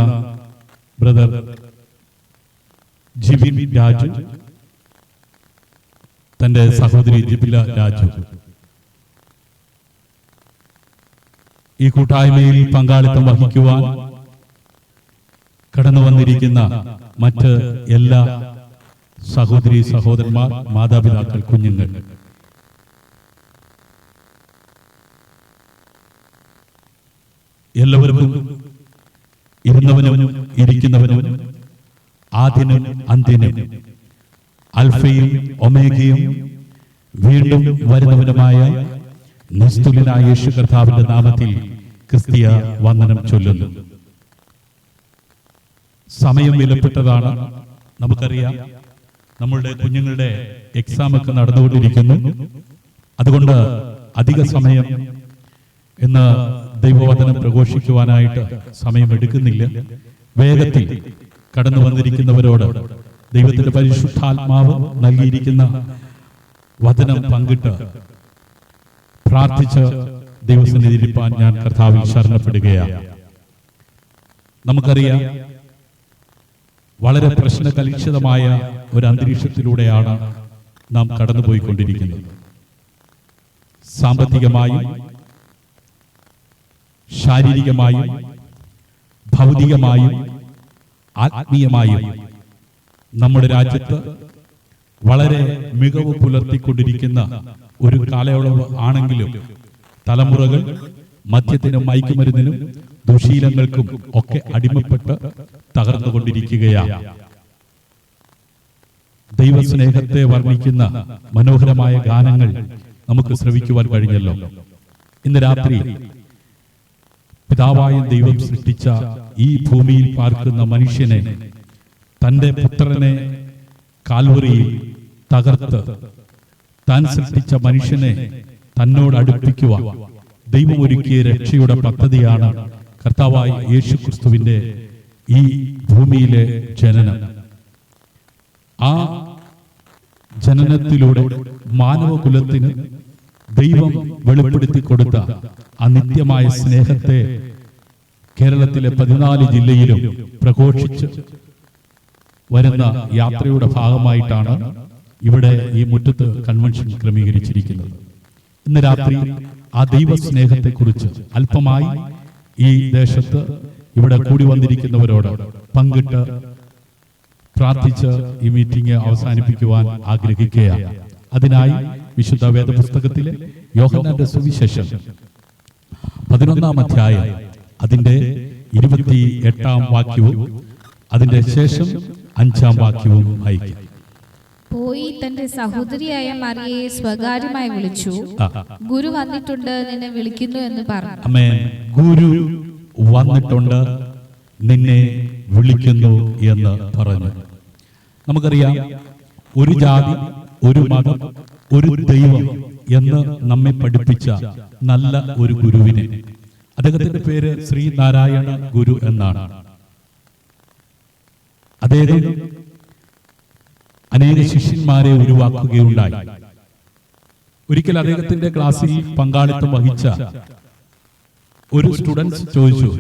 ബ്രദർ ജിബിൻ രാജു, തന്റെ സഹോദരി ജിബില രാജു, ഈ കൂട്ടായ്മയിൽ പങ്കാളിത്തം വഹിക്കുവാൻ കടന്നു വന്നിരിക്കുന്ന മറ്റ് എല്ലാ സഹോദരി സഹോദരന്മാർ, മാതാപിതാക്കൾ, കുഞ്ഞുങ്ങൾ, എല്ലാവർക്കും ഇരുന്നവനും ഇരിക്കുന്നവനും ആദ്യനും അന്ത്യനും അൽഫയും ഒമേഗയും വീണ്ടും വരുന്നവനുമായ നിസ്തുലനായ യേശു കർത്താവിന്റെ നാമത്തിൽ ക്രിസ്തീയ വന്ദനം ചൊല്ലുന്നു. സമയം വിലപ്പെട്ടതാണ്. നമുക്കറിയാം, നമ്മളുടെ കുഞ്ഞുങ്ങളുടെ എക്സാമൊക്കെ നടന്നുകൊണ്ടിരിക്കുന്നു. അതുകൊണ്ട് അധിക സമയം ഇന്ന് ദൈവവചനം പ്രഘോഷിക്കുവാനായിട്ട് സമയമെടുക്കുന്നില്ല. വേഗത്തിൽ കടന്നു വന്നിരിക്കുന്നവരോട് ദൈവത്തിന്റെ പരിശുദ്ധാത്മാവ് നൽകിയിരിക്കുന്ന വചനം പങ്കിട്ട് പ്രാർത്ഥിച്ച് ദൈവസന്നിധിയിലിരിപ്പാൻ ഞാൻ കർത്താവിൽ ശരണപ്പെടുകയാണ്. നമുക്കറിയാം, വളരെ പ്രശ്നകലുഷിതമായ ഒരു അന്തരീക്ഷത്തിലൂടെയാണ് നാം കടന്നുപോയിക്കൊണ്ടിരിക്കുന്നത്. സാമ്പത്തികമായും ശാരീരികമായും ഭൗതികമായും ആത്മീയമായും നമ്മുടെ രാജ്യത്ത് വളരെ മികവ് പുലർത്തിക്കൊണ്ടിരിക്കുന്ന ഒരു കാലയളവ് ആണെങ്കിലും തലമുറകൾ മദ്യത്തിനും മയക്കുമരുന്നിനും ദുശീലങ്ങൾക്കും ഒക്കെ അടിമപ്പെട്ട് തകർന്നുകൊണ്ടിരിക്കുകയാണ്. ദൈവസ്നേഹത്തെ വർണ്ണിക്കുന്ന മനോഹരമായ ഗാനങ്ങൾ നമുക്ക് ശ്രവിക്കുവാൻ കഴിഞ്ഞല്ലോ. ഇന്ന് രാത്രി പിതാവായ ദൈവം സൃഷ്ടിച്ച ഈ ഭൂമിയിൽ പാർക്കുന്ന മനുഷ്യനെ, തന്റെ പുത്രനെ കാൽവറിയിൽ തകർത്ത് താൻ സൃഷ്ടിച്ച മനുഷ്യനെ തന്നോട് അടുപ്പിക്കുവാൻ ദൈവം ഒരുക്കിയ രക്ഷയുടെ പദ്ധതിയാണ് കർത്താവായ യേശു ക്രിസ്തുവിന്റെ ഈ ഭൂമിയിലെ ജനനം. ആ ജനനത്തിലൂടെ മാനവകുലത്തിന് ദൈവം വെളിപ്പെടുത്തി കൊടുത്ത ആ നിത്യമായ സ്നേഹത്തെ കേരളത്തിലെ 14 ജില്ലയിലും പ്രഘോഷിച്ച് വരുന്ന യാത്രയുടെ ഭാഗമായിട്ടാണ് ഇവിടെ ഈ മുറ്റത്ത് കൺവെൻഷൻ ക്രമീകരിച്ചിരിക്കുന്നത്. ഇന്ന് രാത്രി ആ ദൈവസ്നേഹത്തെക്കുറിച്ച് അല്പമായി ഈ ദേശത്ത് ഇവിടെ കൂടി വന്നിരിക്കുന്നവരോട് പങ്കിട്ട് പ്രാർത്ഥിച്ച് ഈ മീറ്റിംഗ് അവസാനിപ്പിക്കുവാൻ ആഗ്രഹിക്കുകയാണ്. അതിനായി വിശുദ്ധ വേദപുസ്തകത്തിലെ യോഹന്നാന്റെ സുവിശേഷം 11-ാം അധ്യായം അതിന്റെ 28-ാം വാക്യവും അതിന്റെ ശേഷം 5-ാം വാക്യവും വായിക്കും. പോയി തന്റെ സഹോദരിയായ മറിയയെ സ്വകാര്യമായി വിളിച്ചു, ഗുരു വന്നിട്ടുണ്ട്, നിന്നെ വിളിക്കുന്നു എന്ന് പറഞ്ഞു. ആമേൻ. ഗുരു വന്നിട്ടുണ്ട്, നിന്നെ വിളിക്കുന്നു എന്ന് പറഞ്ഞു. നമുക്കറിയാം, ഒരു ജാതി, ഒരു മതം, ഒരു ദൈവം എന്ന് നമ്മെ പഠിപ്പിച്ച നല്ല ഒരു ഗുരുവിനെ, അദ്ദേഹത്തിന്റെ പേര് ശ്രീനാരായണ ഗുരു എന്നാണ്. അദ്ദേഹം അനേക ശിഷ്യന്മാരെ ഉരുവാക്കുകയുണ്ടായി. ഒരിക്കൽ അദ്ദേഹത്തിന്റെ ക്ലാസ്സിൽ പങ്കാളിത്തം വഹിച്ച ഒരു സ്റ്റുഡൻസ് ചോദിച്ചു,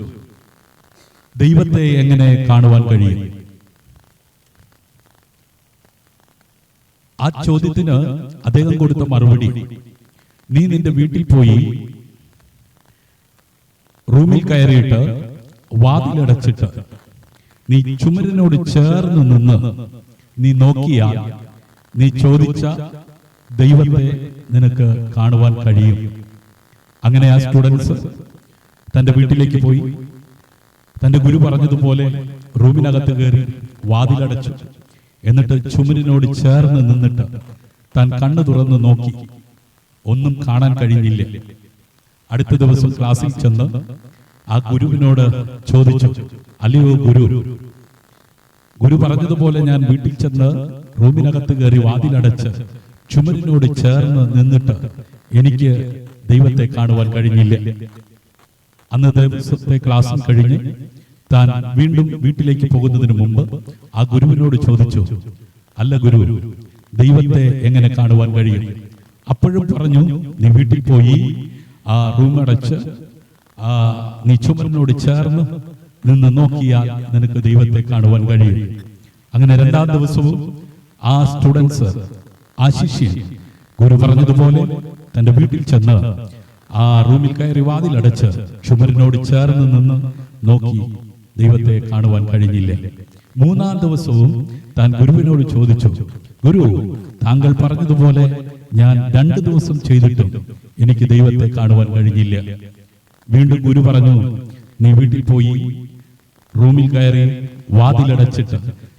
ദൈവത്തെ എങ്ങനെ കാണുവാൻ കഴിയും? ആ ചോദ്യത്തിന് അദ്ദേഹം കൊടുത്ത മറുപടി, നീ നിന്റെ വീട്ടിൽ പോയി റൂമിൽ കയറിയിട്ട് വാതിലടച്ചിട്ട് നീ ചുമരിനോട് ചേർന്ന് നിന്ന് നീ നോക്കിയാൽ നീ ചോദിച്ച ദൈവത്തെ നിനക്ക് കാണുവാൻ കഴിയും. അങ്ങനെ ആ സ്റ്റുഡൻസ് തന്റെ വീട്ടിലേക്ക് പോയി. തന്റെ ഗുരു പറഞ്ഞതുപോലെ റൂമിനകത്ത് കയറി വാതിലടച്ചു. എന്നിട്ട് ചുമരിനോട് ചേർന്ന് നിന്നിട്ട് താൻ കണ്ണു തുറന്ന് നോക്കി. ഒന്നും കാണാൻ കഴിഞ്ഞില്ല. അടുത്ത ദിവസം ക്ലാസ്സിൽ ചെന്ന് ആ ഗുരുവിനോട് ചോദിച്ചു, അല്ലയോ ഗുരു പറഞ്ഞതുപോലെ ഞാൻ വീട്ടിൽ ചെന്ന് റൂമിനകത്ത് കയറി വാതിലടച്ച് ചുമരിനോട് ചേർന്ന് നിന്നിട്ട് എനിക്ക് ദൈവത്തെ കാണുവാൻ കഴിഞ്ഞില്ല. അന്നത്തെ ദിവസത്തെ ക്ലാസ്സും കഴിഞ്ഞ് താൻ വീണ്ടും വീട്ടിലേക്ക് പോകുന്നതിന് മുമ്പ് ആ ഗുരുവിനോട് ചോദിച്ചു, അല്ല ഗുരു, ദൈവത്തെ എങ്ങനെ കാണുവാൻ കഴിയും? അപ്പോഴും പറഞ്ഞു, നീ വീട്ടിൽ പോയി ആ റൂം അടച്ച് നീ ചുമരിനോട് ചേർന്ന് നിന്ന് നോക്കിയാൽ നിനക്ക് ദൈവത്തെ കാണുവാൻ കഴിയും. അങ്ങനെ രണ്ടാം ദിവസവും ആ സ്റ്റുഡൻസ്, ആ ശിഷ്യൻ ഗുരു പറഞ്ഞതുപോലെ തന്റെ വീട്ടിൽ ചെന്ന് ആ റൂമിൽ കയറി വാതിലടച്ച് ചുമരിനോട് ചേർന്ന് നിന്ന് നോക്കി. ദൈവത്തെ കാണുവാൻ കഴിഞ്ഞില്ല. മൂന്നാം ദിവസവും താൻ ഗുരുവിനോട് ചോദിച്ചു, ഗുരു, താങ്കൾ പറഞ്ഞതുപോലെ ഞാൻ 2 ദിവസം ചെയ്തിട്ടും എനിക്ക് ദൈവത്തെ കാണുവാൻ കഴിഞ്ഞില്ല. വീണ്ടും ഗുരു പറഞ്ഞു, നീ വീട്ടിൽ പോയി റൂമിൽ കയറി വാതിലടച്ചിട്ട്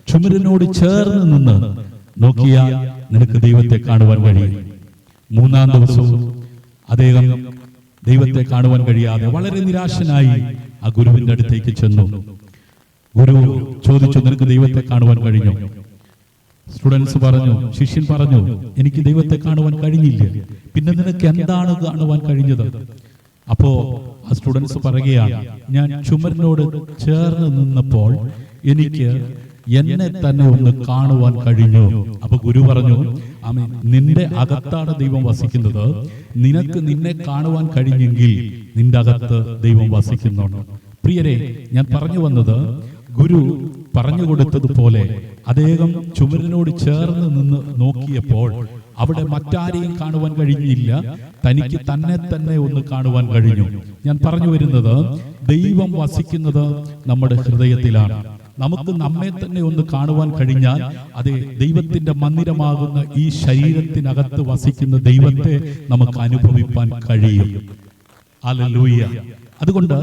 ചുമരിനോട് ചേർന്ന് നിന്ന് നോക്കിയാൽ നിനക്ക് ദൈവത്തെ കാണുവാൻ കഴിയും. മൂന്നാം ദിവസവും അദ്ദേഹം ദൈവത്തെ കാണുവാൻ കഴിയാതെ വളരെ നിരാശനായി ആ ഗുരുവിന്റെ അടുത്തേക്ക് ചെന്നു. ഗുരു ചോദിച്ചു, നിനക്ക് ദൈവത്തെ കാണുവാൻ കഴിഞ്ഞോ? സ്റ്റുഡൻസ് പറഞ്ഞു, ശിഷ്യൻ പറഞ്ഞു, എനിക്ക് ദൈവത്തെ കാണുവാൻ കഴിഞ്ഞില്ല. പിന്നെ നിനക്ക് എന്താണ് കാണുവാൻ കഴിഞ്ഞത്? അപ്പോ ആ സ്റ്റുഡൻസ് പറയുകയാണ്, ഞാൻ ചുമരിനോട് ചേർന്ന് നിന്നപ്പോൾ എനിക്ക് എന്നെ തന്നെ ഒന്ന് കാണുവാൻ കഴിഞ്ഞു. അപ്പൊ ഗുരു പറഞ്ഞു, ആമേൻ, നിന്റെ അകത്താണ് ദൈവം വസിക്കുന്നത്. നിനക്ക് നിന്നെ കാണുവാൻ കഴിഞ്ഞെങ്കിൽ നിന്റെ അകത്ത് ദൈവം വസിക്കുന്നുണ്ട്. പ്രിയരെ, ഞാൻ പറഞ്ഞു വന്നത്, ഗുരു പറഞ്ഞു കൊടുത്തതുപോലെ അദ്ദേഹം ചുമരിനോട് ചേർന്ന് നിന്ന് നോക്കിയപ്പോൾ അവിടെ മറ്റാരെയും കാണുവാൻ കഴിഞ്ഞില്ല, തനിക്ക് തന്നെ ഒന്ന് കാണുവാൻ കഴിഞ്ഞു. ഞാൻ പറഞ്ഞു വരുന്നത്, ദൈവം വസിക്കുന്നത് നമ്മുടെ ഹൃദയത്തിലാണ്. നമുക്ക് നമ്മെ തന്നെ ഒന്ന് കാണുവാൻ കഴിഞ്ഞാൽ അത് ദൈവത്തിന്റെ മന്ദിരമാകുന്ന ഈ ശരീരത്തിനകത്ത് വസിക്കുന്ന ദൈവത്തെ നമുക്ക് അനുഭവിപ്പാൻ കഴിയും. ഹല്ലേലൂയ. അതുകൊണ്ട്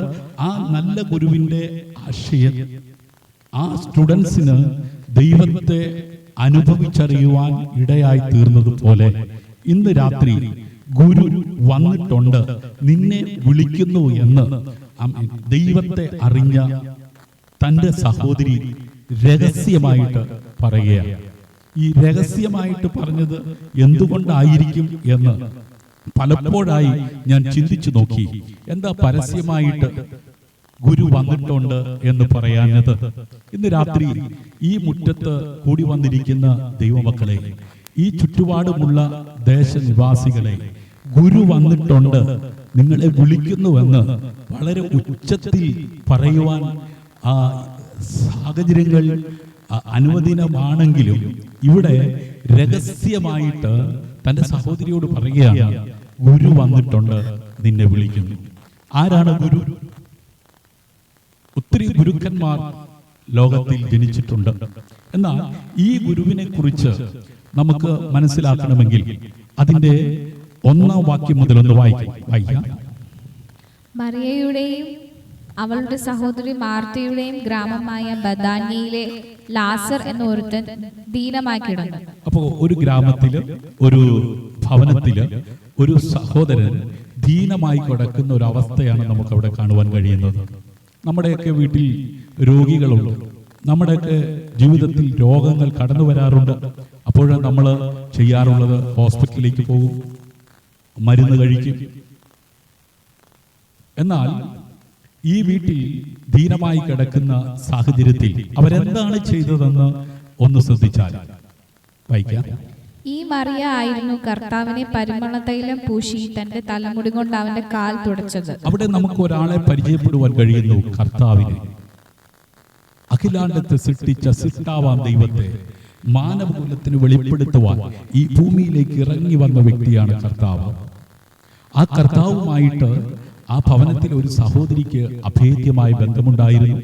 ആ നല്ല ഗുരുവിന്റെ ആശയം ആ സ്റ്റുഡൻസിന് ദൈവത്തെ അനുഭവിച്ചറിയുവാൻ ഇടയായി തീർന്നതുപോലെ ഇന്ന് രാത്രി ഗുരു വന്നിട്ടുണ്ട്, നിന്നെ വിളിക്കുന്നു എന്ന് ദൈവത്തെ അറിഞ്ഞ തൻ്റെ സഹോദരി രഹസ്യമായിട്ട് പറയുകയാണ്. ഈ രഹസ്യമായിട്ട് പറഞ്ഞത് എന്തുകൊണ്ടായിരിക്കും എന്ന് പലപ്പോഴായി ഞാൻ ചിന്തിച്ചു നോക്കി. എന്താ പരസ്യമായിട്ട് ഗുരു വന്നിട്ടുണ്ട് എന്ന് പറയാഞ്ഞത്? ഇന്ന് രാത്രി ഈ മുറ്റത്ത് കൂടി വന്നിരിക്കുന്ന ദൈവമക്കളെ, ഈ ചുറ്റുപാടുമുള്ള ദേശനിവാസികളെ, ഗുരു വന്നിട്ടുണ്ട്, നിങ്ങളെ വിളിക്കുന്നുവെന്ന് വളരെ ഉച്ചത്തിൽ പറയുവാൻ സാഹചര്യങ്ങൾ അനുവദനമാണെങ്കിലും ഇവിടെ രഹസ്യമായിട്ട് തന്റെ സഹോദരിയോട് പറയുകയാണ്, ഗുരു വന്നിട്ടുണ്ട്, നിന്നെ വിളിക്കുന്നു. ആരാണ് ഗുരു? ഒത്തിരി ഗുരുക്കന്മാർ ലോകത്തിൽ ജനിച്ചിട്ടുണ്ട്. എന്നാൽ ഈ ഗുരുവിനെ കുറിച്ച് നമുക്ക് മനസ്സിലാക്കണമെങ്കിൽ അതിന്റെ 1-ാം വാക്യം മുതൽ ഒന്ന് വായിക്കാം. മറിയയുടെയും അവളുടെ സഹോദരി മാർത്തയുടെയും ഗ്രാമമായ ബഥാന്യയിലെ ലാസർ എന്ന ഒരുത്തൻ ദീനമായി കിടന്നു. അപ്പോ ഒരു ഗ്രാമത്തില്, ഒരു ഭവനത്തില് ഒരു സഹോദരൻ ദീനമായി കിടക്കുന്ന ഒരു അവസ്ഥയാണ് നമുക്ക് അവിടെ കാണുവാൻ കഴിയുന്നത്. നമ്മുടെയൊക്കെ വീട്ടിൽ രോഗികളുണ്ട്, നമ്മുടെയൊക്കെ ജീവിതത്തിൽ രോഗങ്ങൾ കടന്നു വരാറുണ്ട്. അപ്പോൾ നമ്മൾ ചെയ്യാറുള്ളത് ഹോസ്പിറ്റലിലേക്ക് പോകും, മരുന്ന് കഴിക്കും. എന്നാൽ ഈ വീട്ടിൽ ദീനമായി കിടക്കുന്ന സാഹചര്യത്തിൽ അവരെന്താണ് ചെയ്തതെന്ന് ഒന്ന് ശ്രദ്ധിച്ചാൽ വായിക്കാം. ഈ മറിയ ആയിരുന്നു കർത്താവിനെ പരിമളതൈലം പൂശി തന്റെ തലമുടി കൊണ്ട് അവന്റെ കാൽ തുടച്ചത്. അവിടെ നമുക്ക് ഒരാളെ പരിചയപ്പെടുവാൻ കഴിയുന്നു, കർത്താവിനെ. അഖിലാണ്ടത്തെ സൃഷ്ടിച്ച സൃഷ്ടാവാം ദൈവത്തെ മാനവകുലത്തിന് വെളിപ്പെടുത്തുവാൻ ഈ ഭൂമിയിലേക്ക് ഇറങ്ങി വന്ന വ്യക്തിയാണ് കർത്താവ്. ആ കർത്താവുമായിട്ട് ആ ഭവനത്തിൽ ഒരു സഹോദരിക്ക് അഭേദ്യമായ ബന്ധമുണ്ടായിരുന്നു.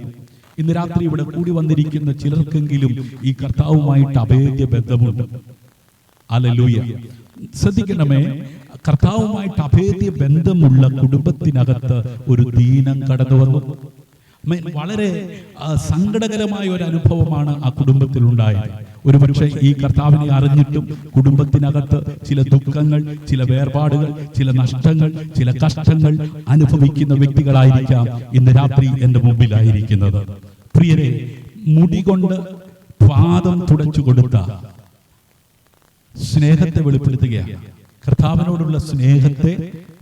ഇന്ന് രാത്രി ഇവിടെ കൂടി വന്നിരിക്കുന്ന ചിലർക്കെങ്കിലും ഈ കർത്താവുമായിട്ട് അഭേദ്യ ബന്ധമുണ്ട്. ഹല്ലേലൂയ. ശ്രദ്ധിക്കണമേ, കർത്താവുമായിട്ട് അഭേദ്യ ബന്ധമുള്ള കുടുംബത്തിനകത്ത് ഒരു ദീനം കടന്നു വന്നു. വളരെ സങ്കടകരമായ ഒരു അനുഭവമാണ് ആ കുടുംബത്തിൽ ഉണ്ടായത്. ഒരുപക്ഷെ ഈ കർത്താവിനെ അറിഞ്ഞിട്ടും കുടുംബത്തിനകത്ത് ചില ദുഃഖങ്ങൾ, ചില വേർപാടുകൾ, ചില നഷ്ടങ്ങൾ, ചില കഷ്ടങ്ങൾ അനുഭവിക്കുന്ന വ്യക്തികളായിരിക്കാം ഇന്ന് രാത്രി എൻ്റെ മുമ്പിലായിരിക്കുന്നത്. പ്രിയരെ, മുടി കൊണ്ട് പാദം തുടച്ചു കൊടുത്ത സ്നേഹത്തെ വെളിപ്പെടുത്തുകയാണ്. കർത്താവിനോടുള്ള സ്നേഹത്തെ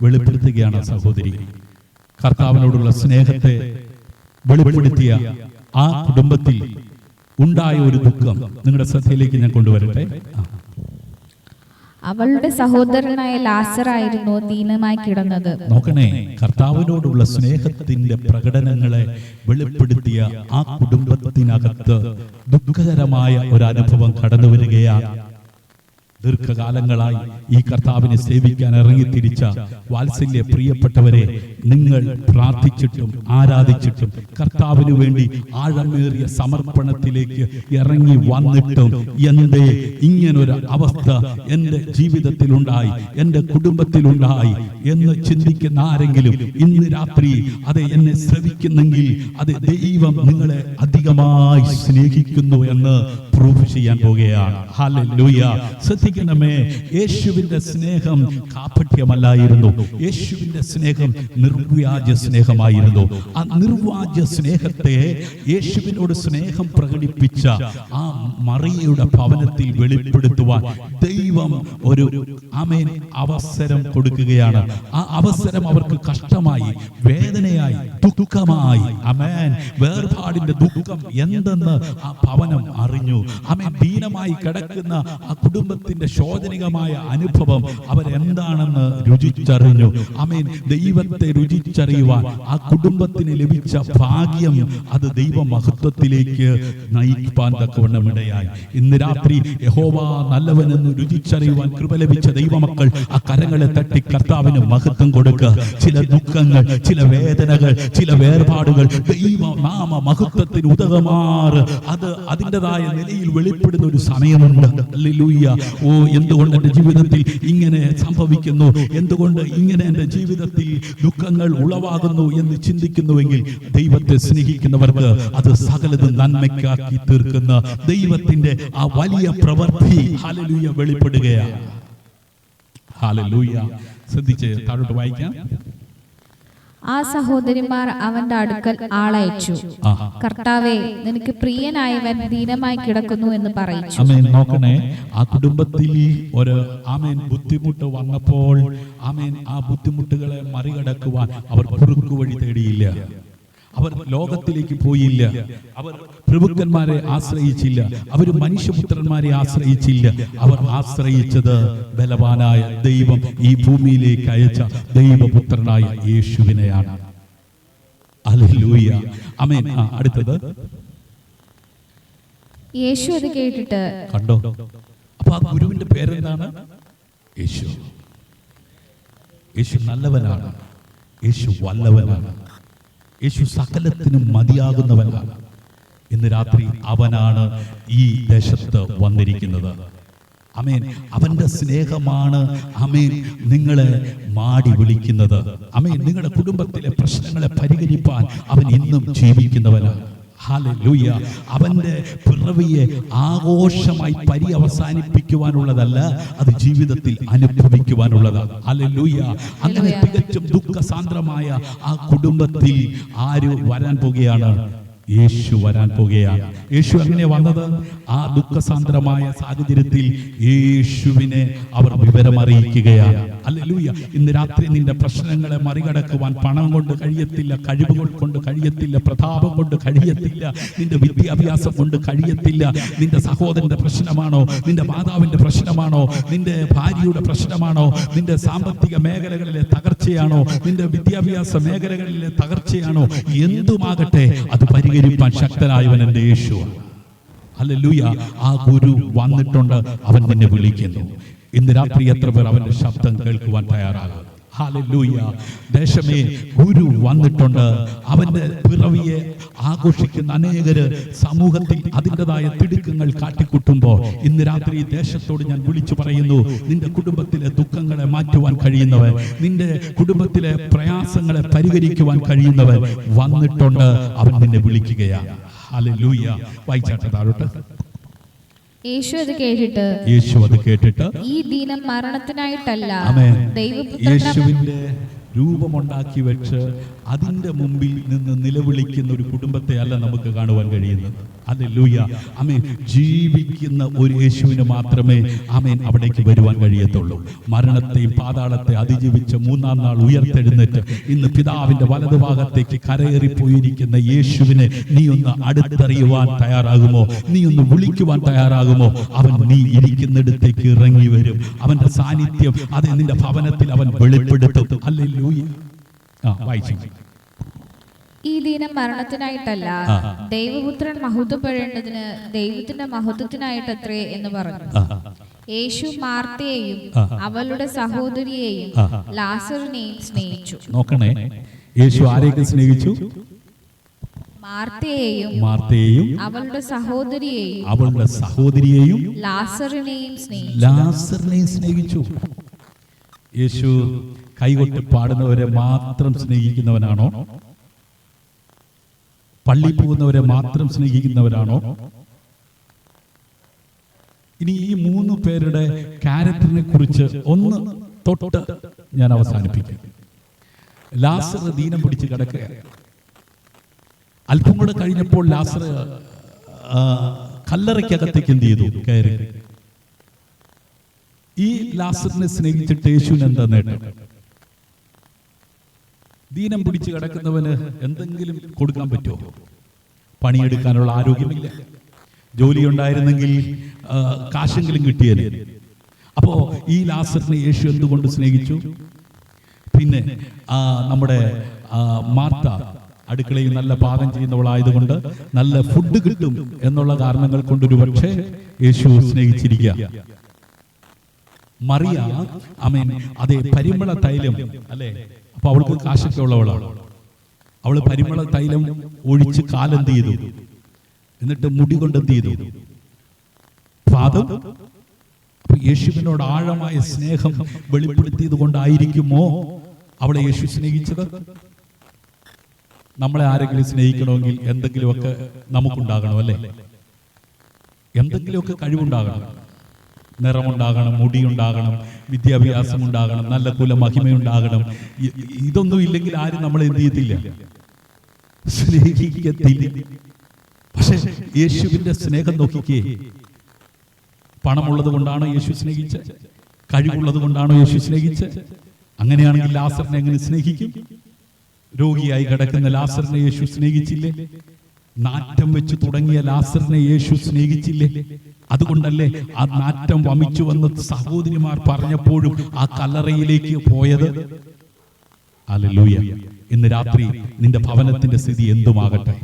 വെളിപ്പെടുത്തുകയാണ് സഹോദരി. കർത്താവിനോടുള്ള സ്നേഹത്തെ വെളിപ്പെടുത്തിയ ആ കുടുംബത്തിൽ ഉണ്ടായ ഒരു ദുഃഖം നിങ്ങളുടെ ശ്രദ്ധയിലേക്ക് ഞാൻ കൊണ്ടുവരട്ടെ. അവളുടെ സഹോദരനായ ലാസർ ആയിരുന്നു ദീനമായി കിടന്നത്. നോക്കണേ, കർത്താവിനോടുള്ള സ്നേഹത്തിന്റെ പ്രകടനങ്ങളെ വെളിപ്പെടുത്തിയ ആ കുടുംബത്തിനകത്ത് ദുഃഖകരമായ ഒരു അനുഭവം കടന്നു വരികയാണ്. ദീർഘകാലങ്ങളായി ഈ കർത്താവിനെ സേവിക്കാൻ ഇറങ്ങിത്തിരിച്ച വാത്സല്യ പ്രിയപ്പെട്ടവരെ, നിങ്ങൾ പ്രാർത്ഥിച്ചിട്ടും ആരാധിച്ചിട്ടും കർത്താവിന് വേണ്ടി ആഴമേറിയ സമർപ്പണത്തിലേക്ക് ഇറങ്ങി വന്നിട്ടും എന്തേ ഇങ്ങനൊരു അവസ്ഥ എൻ്റെ ജീവിതത്തിലുണ്ടായി, എൻ്റെ കുടുംബത്തിലുണ്ടായി എന്ന് ചിന്തിക്കുന്ന ആരെങ്കിലും ഇന്ന് രാത്രി അത് എന്നെ ശ്രവിക്കുന്നെങ്കിൽ അത് ദൈവം നിങ്ങളെ അധികമായി സ്നേഹിക്കുന്നു എന്ന് പ്രൂഫ് ചെയ്യാൻ പോകുകയാണ്. ഹല്ലേലൂയ. ശ്രദ്ധിക്കണമേ, യേശുവിന്റെ സ്നേഹം കാപട്യമല്ലായിരുന്നു. യേശുവിന്റെ സ്നേഹം നിർവ്യാജ സ്നേഹമായിരുന്നു. ആ നിർവ്യാജ സ്നേഹത്തെ യേശുവിനോട് സ്നേഹം പ്രകടിപ്പിച്ച ആ മറിയയുടെ ഭവനത്തിൽ വെളിപ്പെടുത്തുവാൻ ദൈവം ഒരു അവസരം കൊടുക്കുകയാണ്. ആ അവസരം അവർക്ക് കഷ്ടമായി, വേദനയായി, ദുഃഖമായി. വേർപാടിന്റെ ദുഃഖം എന്തെന്ന് ആ ഭവനം അറിഞ്ഞു. ദീനമായി കിടക്കുന്ന ആ കുടുംബത്തിന്റെ ശോചനീയമായ അനുഭവം അവരെന്താണെന്ന് രുചിച്ചറിഞ്ഞു. ദൈവത്തെ രുചിച്ചറിയുവാൻ ആ കുടുംബത്തിന് ലഭിച്ച ഭാഗ്യം അത് ദൈവമഹത്വത്തിലേക്ക് നയിക്കാൻ തക്കവണ്ണം ഇടയായി. ഇന്ന് രാത്രി യഹോവ നല്ലവനെന്ന് രുചിച്ചറിയുവാൻ കൃപ ലഭിച്ച ദൈവമക്കൾ ആ കരങ്ങളെ തട്ടി കർത്താവിന് മഹത്വം കൊടുക്കുക. ചില ദുഃഖങ്ങൾ, ചില വേദനകൾ, ചില വേർപാടുകൾ ദൈവ നാമ മഹത്വത്തിന് ഉതകമാറ് അത് അതിൻ്റെതായ നിലയിൽ വെളിപ്പെടുന്ന ഒരു സമയമുണ്ട്. ഹല്ലേലൂയ. ഓ, എന്തുകൊണ്ട് എൻ്റെ ജീവിതത്തിൽ ഇങ്ങനെ സംഭവിക്കുന്നു, എന്തുകൊണ്ട് ഇങ്ങനെ എൻ്റെ ജീവിതത്തിൽ ദുഃഖങ്ങൾ ഉളവാകുന്നു എന്ന് ചിന്തിക്കുന്നുവെങ്കിൽ ദൈവത്തെ സ്നേഹിക്കുന്നവർക്ക് അത് സകലതും നന്മയ്ക്കാക്കി തീർക്കുന്ന ദൈവത്തിന്റെ ആ വലിയ പ്രവൃത്തി ഹല്ലേലൂയ വെളിപ്പെടുകയാണ്. ഹല്ലേലൂയ. ശ്രദ്ധിച്ച് താഴോട്ട് വായിക്കാം. ആ സഹോദരിമാർ അവന്റെ അടുക്കൽ ആളയച്ചു. കർത്താവേ, നിനക്ക് പ്രിയനായവൻ ദീനമായി കിടക്കുന്നു എന്ന് പറയിച്ചു. നോക്കണേ, ആ കുടുംബത്തിൽ ഒരു ബുദ്ധിമുട്ട് വന്നപ്പോൾ ആ ബുദ്ധിമുട്ടുകളെ മറികടക്കുവാൻ അവർ കുറുക്കു വഴി തേടിയില്ല. അവർ ലോകത്തിലേക്ക് പോയില്ല. അവർ പ്രഭുക്കന്മാരെ ആശ്രയിച്ചില്ല. അവർ മനുഷ്യപുത്രന്മാരെ ആശ്രയിച്ചില്ല. അവർ ആശ്രയിച്ചത് ബലവാനായ ദൈവം ഈ ഭൂമിയിലേക്ക് അയച്ച ദൈവപുത്രനായ യേശുവിനെയാണ്. ഹല്ലേലൂയ. ആമേൻ. അടുത്തത് യേശു അത് കേട്ടിട്ട് കണ്ടോ. അപ്പൊ ആ ഗുരുവിന്റെ പേരെന്താണ്? യേശു. യേശു നല്ലവനാണ്. യേശു വല്ലവനാണ്. യേശു സകലത്തിനും മതിയാകുന്നവനാണ്. ഇന്ന് രാത്രി അവനാണ് ഈ ദേശത്ത് വന്നിരിക്കുന്നത്. ആമേൻ. അവന്റെ സ്നേഹമാണ് നിങ്ങളെ മാടി വിളിക്കുന്നത്. നിങ്ങളുടെ കുടുംബത്തിലെ പ്രശ്നങ്ങളെ പരിഹരിപ്പാൻ അവൻ ഇന്നും ജീവിക്കുന്നവനാണ്. ഹല്ലേലൂയ. അവന്റെ പിറവിയെ ആഘോഷമായി പര്യവസാനിപ്പിക്കുവാനുള്ളതല്ല, അത് ജീവിതത്തിൽ അനുഭവിക്കുവാനുള്ളതാണ്. ഹല്ലേലൂയ. അങ്ങനെ തികച്ചും ദുഃഖസാന്ദ്രമായ ആ കുടുംബത്തിൽ ആര് വരാൻ പോകുകയാണ്? യേശു വരാൻ പോകുകയാണ്. യേശു എങ്ങനെ വന്നത്? ആ ദുഃഖസാന്ദ്രമായ സാഹചര്യത്തിൽ യേശുവിനെ അവർ വിവരമറിയിക്കുകയാണ്. ഹല്ലേലൂയ. ഇന്ന് രാത്രി നിന്റെ പ്രശ്നങ്ങളെ മറികടക്കുവാൻ പണം കൊണ്ട് കഴിയത്തില്ല, കഴിവുകൾ കൊണ്ട് കഴിയത്തില്ല, പ്രതാപം കൊണ്ട് കഴിയത്തില്ല, നിന്റെ വിദ്യാഭ്യാസം കൊണ്ട് കഴിയത്തില്ല. നിന്റെ സഹോദരന്റെ പ്രശ്നമാണോ, നിന്റെ മാതാവിന്റെ പ്രശ്നമാണോ, നിന്റെ ഭാര്യയുടെ പ്രശ്നമാണോ, നിന്റെ സാമ്പത്തിക മേഖലകളിലെ തകർച്ചയാണോ, നിന്റെ വിദ്യാഭ്യാസ മേഖലകളിലെ തകർച്ചയാണോ, എന്തുമാകട്ടെ അത് പരിഹരിപ്പാൻ ശക്തനായവൻ എൻ്റെ യേശു. ഹല്ലേലൂയ. ആ ഗുരു വന്നിട്ടുണ്ട്, അവൻ നിന്നെ വിളിക്കുന്നു. ഇന്ന് രാത്രി എത്ര പേർ അവന്റെ ശബ്ദം കേൾക്കുവാൻ തയ്യാറാകും? ഹല്ലേലൂയ. ദേശമേ, ഗുരു വന്നിട്ടുണ്ട്. അവന്റെ പിറവിയെ ആഘോഷിക്കുന്ന അനേകര് സമൂഹത്തിൽ അതിൻ്റെതായ തിടുക്കങ്ങൾ കാട്ടിക്കൂട്ടുമ്പോൾ ഇന്ന് രാത്രി ദേശത്തോട് ഞാൻ വിളിച്ചു പറയുന്നു, നിന്റെ കുടുംബത്തിലെ ദുഃഖങ്ങളെ മാറ്റുവാൻ കഴിയുന്നവൻ, നിന്റെ കുടുംബത്തിലെ പ്രയാസങ്ങളെ പരിഹരിക്കുവാൻ കഴിയുന്നവൻ വന്നിട്ടുണ്ട്. അവൻ നിന്നെ വിളിക്കുകയാണ്. ഹല്ലേലൂയ. വായിച്ചാട്ടെ താഴോട്ട്. യേശു അത് കേട്ടിട്ട് ഈ ദീനം മരണത്തിനായിട്ടല്ല, യേശുവിന്റെ രൂപമുണ്ടാക്കി വെച്ച് അതിന്റെ മുമ്പിൽ നിന്ന് നിലവിളിക്കുന്ന ഒരു കുടുംബത്തെ അല്ല നമുക്ക് കാണുവാൻ കഴിയുന്നത്. ഹല്ലേലൂയ. ആമേൻ. ജീവിക്കുന്ന ഒരു യേശുവിന് മാത്രമേ ആമേൻ അവിടേക്ക് വരുവാൻ കഴിയത്തുള്ളൂ. മരണത്തെയും പാതാളത്തെ അതിജീവിച്ച മൂന്നാം നാൾ ഉയർത്തെഴുന്നേറ്റ് ഇന്ന് പിതാവിന്റെ വലതുഭാഗത്തേക്ക് കരയേറിപ്പോയിരിക്കുന്ന യേശുവിനെ നീ ഒന്ന് അടുത്തറിയുവാൻ തയ്യാറാകുമോ? നീ ഒന്ന് വിളിക്കുവാൻ തയ്യാറാകുമോ? അവൻ നീ ഇരിക്കുന്നിടത്തേക്ക് ഇറങ്ങി വരും. അവന്റെ സാന്നിധ്യം അത് നിന്റെ ഭവനത്തിൽ അവൻ വെളിപ്പെടുത്തും. ഹല്ലേലൂയ. വായിച്ചു. ഈ ദീനം മരണത്തിനായിട്ടല്ല, ദൈവപുത്രൻ മഹത്വപ്പെടേണ്ടതിന് ദൈവത്തിന്റെ മഹത്വത്തിനായിട്ടത്രേ എന്ന് പറഞ്ഞു. യേശു മാർത്തയെയും അവളുടെ സഹോദരിയെയും ലാസറിനെയും സ്നേഹിച്ചു. നോക്കണേ, യേശു ആരെയൊക്കെ സ്നേഹിച്ചു? മാർത്തയെയും അവളുടെ സഹോദരിയെയും ലാസറിനെയും സ്നേഹിച്ചു. യേശു കൈകൊട്ടി പാടുന്നവരെ മാത്രം സ്നേഹിക്കുന്നവനാണോ? പള്ളി പോകുന്നവരെ മാത്രം സ്നേഹിക്കുന്നവരാണോ? ഇനി ഈ മൂന്ന് പേരുടെ ക്യാരക്ടറിനെ കുറിച്ച് ഒന്ന് തൊട്ട് ഞാൻ അവസാനിപ്പിക്കാം. ലാസർ ദീനം പിടിച്ച് കിടക്കുകയാണ്. അല്പം കൂടെ കഴിഞ്ഞപ്പോൾ ലാസർ കല്ലറയ്ക്കകത്തേക്ക് എന്ത് ചെയ്തു? കയറി. ഈ ലാസറിനെ സ്നേഹിച്ചിട്ട് യേശുവിന് എന്താ നേട്ടം? ദീനം പിടിച്ച് കിടക്കുന്നവന് എന്തെങ്കിലും കൊടുക്കാൻ പറ്റുമോ? പണിയെടുക്കാനുള്ള ആരോഗ്യമില്ല. ജോലി ഉണ്ടായിരുന്നെങ്കിൽ കാശെങ്കിലും കിട്ടിയേനെ. അപ്പോ ഈ ലാസറിനെ യേശു എന്തുകൊണ്ട് സ്നേഹിച്ചു? പിന്നെ നമ്മുടെ മാർത്ത അടുക്കളയിൽ നല്ല പാകം ചെയ്യുന്നവളായതുകൊണ്ട് നല്ല ഫുഡ് കിട്ടും എന്നുള്ള കാരണങ്ങൾ കൊണ്ടൊരു പക്ഷേ യേശു സ്നേഹിച്ചിരിക്കുക. മറിയ ആമേൻ അതേ പരിമള തൈലം അല്ലേ, അപ്പൊ അവൾക്ക് കാശൊക്കെ ഉള്ളവളാണ്. അവള് പരിമള തൈലം ഒഴിച്ച് കാലെന്ത് ചെയ്തു? എന്നിട്ട് മുടി കൊണ്ട് എന്ത് ചെയ്തു? പാദം. അപ്പൊ യേശുവിനോട് ആഴമായ സ്നേഹം വെളിപ്പെടുത്തിയത് കൊണ്ടായിരിക്കുമോ അവളെ യേശു സ്നേഹിച്ചത്? നമ്മളെ ആരെങ്കിലും സ്നേഹിക്കണമെങ്കിൽ എന്തെങ്കിലുമൊക്കെ നമുക്കുണ്ടാകണം അല്ലേ? എന്തെങ്കിലുമൊക്കെ കഴിവുണ്ടാകണം. നിറമുണ്ടാകണം, മുടിയുണ്ടാകണം, വിദ്യാഭ്യാസം ഉണ്ടാകണം, നല്ല കുലമഹിമയുണ്ടാകണം. ഇതൊന്നും ഇല്ലെങ്കിൽ ആരും നമ്മളെ എന്ത് ചെയ്യത്തില്ല? സ്നേഹിക്കത്തില്ല. പക്ഷെ യേശുവിന്റെ സ്നേഹം നോക്കിക്കേ. പണമുള്ളത് കൊണ്ടാണോ യേശു സ്നേഹിച്ചത്? കഴിവുള്ളത് കൊണ്ടാണോ യേശു സ്നേഹിച്ചത്? അങ്ങനെയാണെങ്കിൽ ലാസറിനെ എങ്ങനെ സ്നേഹിക്കും? രോഗിയായി കിടക്കുന്ന ലാസറിനെ യേശു സ്നേഹിച്ചില്ലേ? നാറ്റം വെച്ച് തുടങ്ങിയ ലാസറിനെ യേശു സ്നേഹിച്ചില്ലേ? അതുകൊണ്ടല്ലേ ആ നാറ്റം വമിച്ചു വന്ന് സഹോദരിമാർ പറഞ്ഞപ്പോഴും ആ കല്ലറയിലേക്ക് പോയത്? ഹല്ലേലൂയ. ഇന്ന് രാത്രി നിന്റെ ഭവനത്തിന്റെ സ്ഥിതി എന്തുമാകട്ടെ,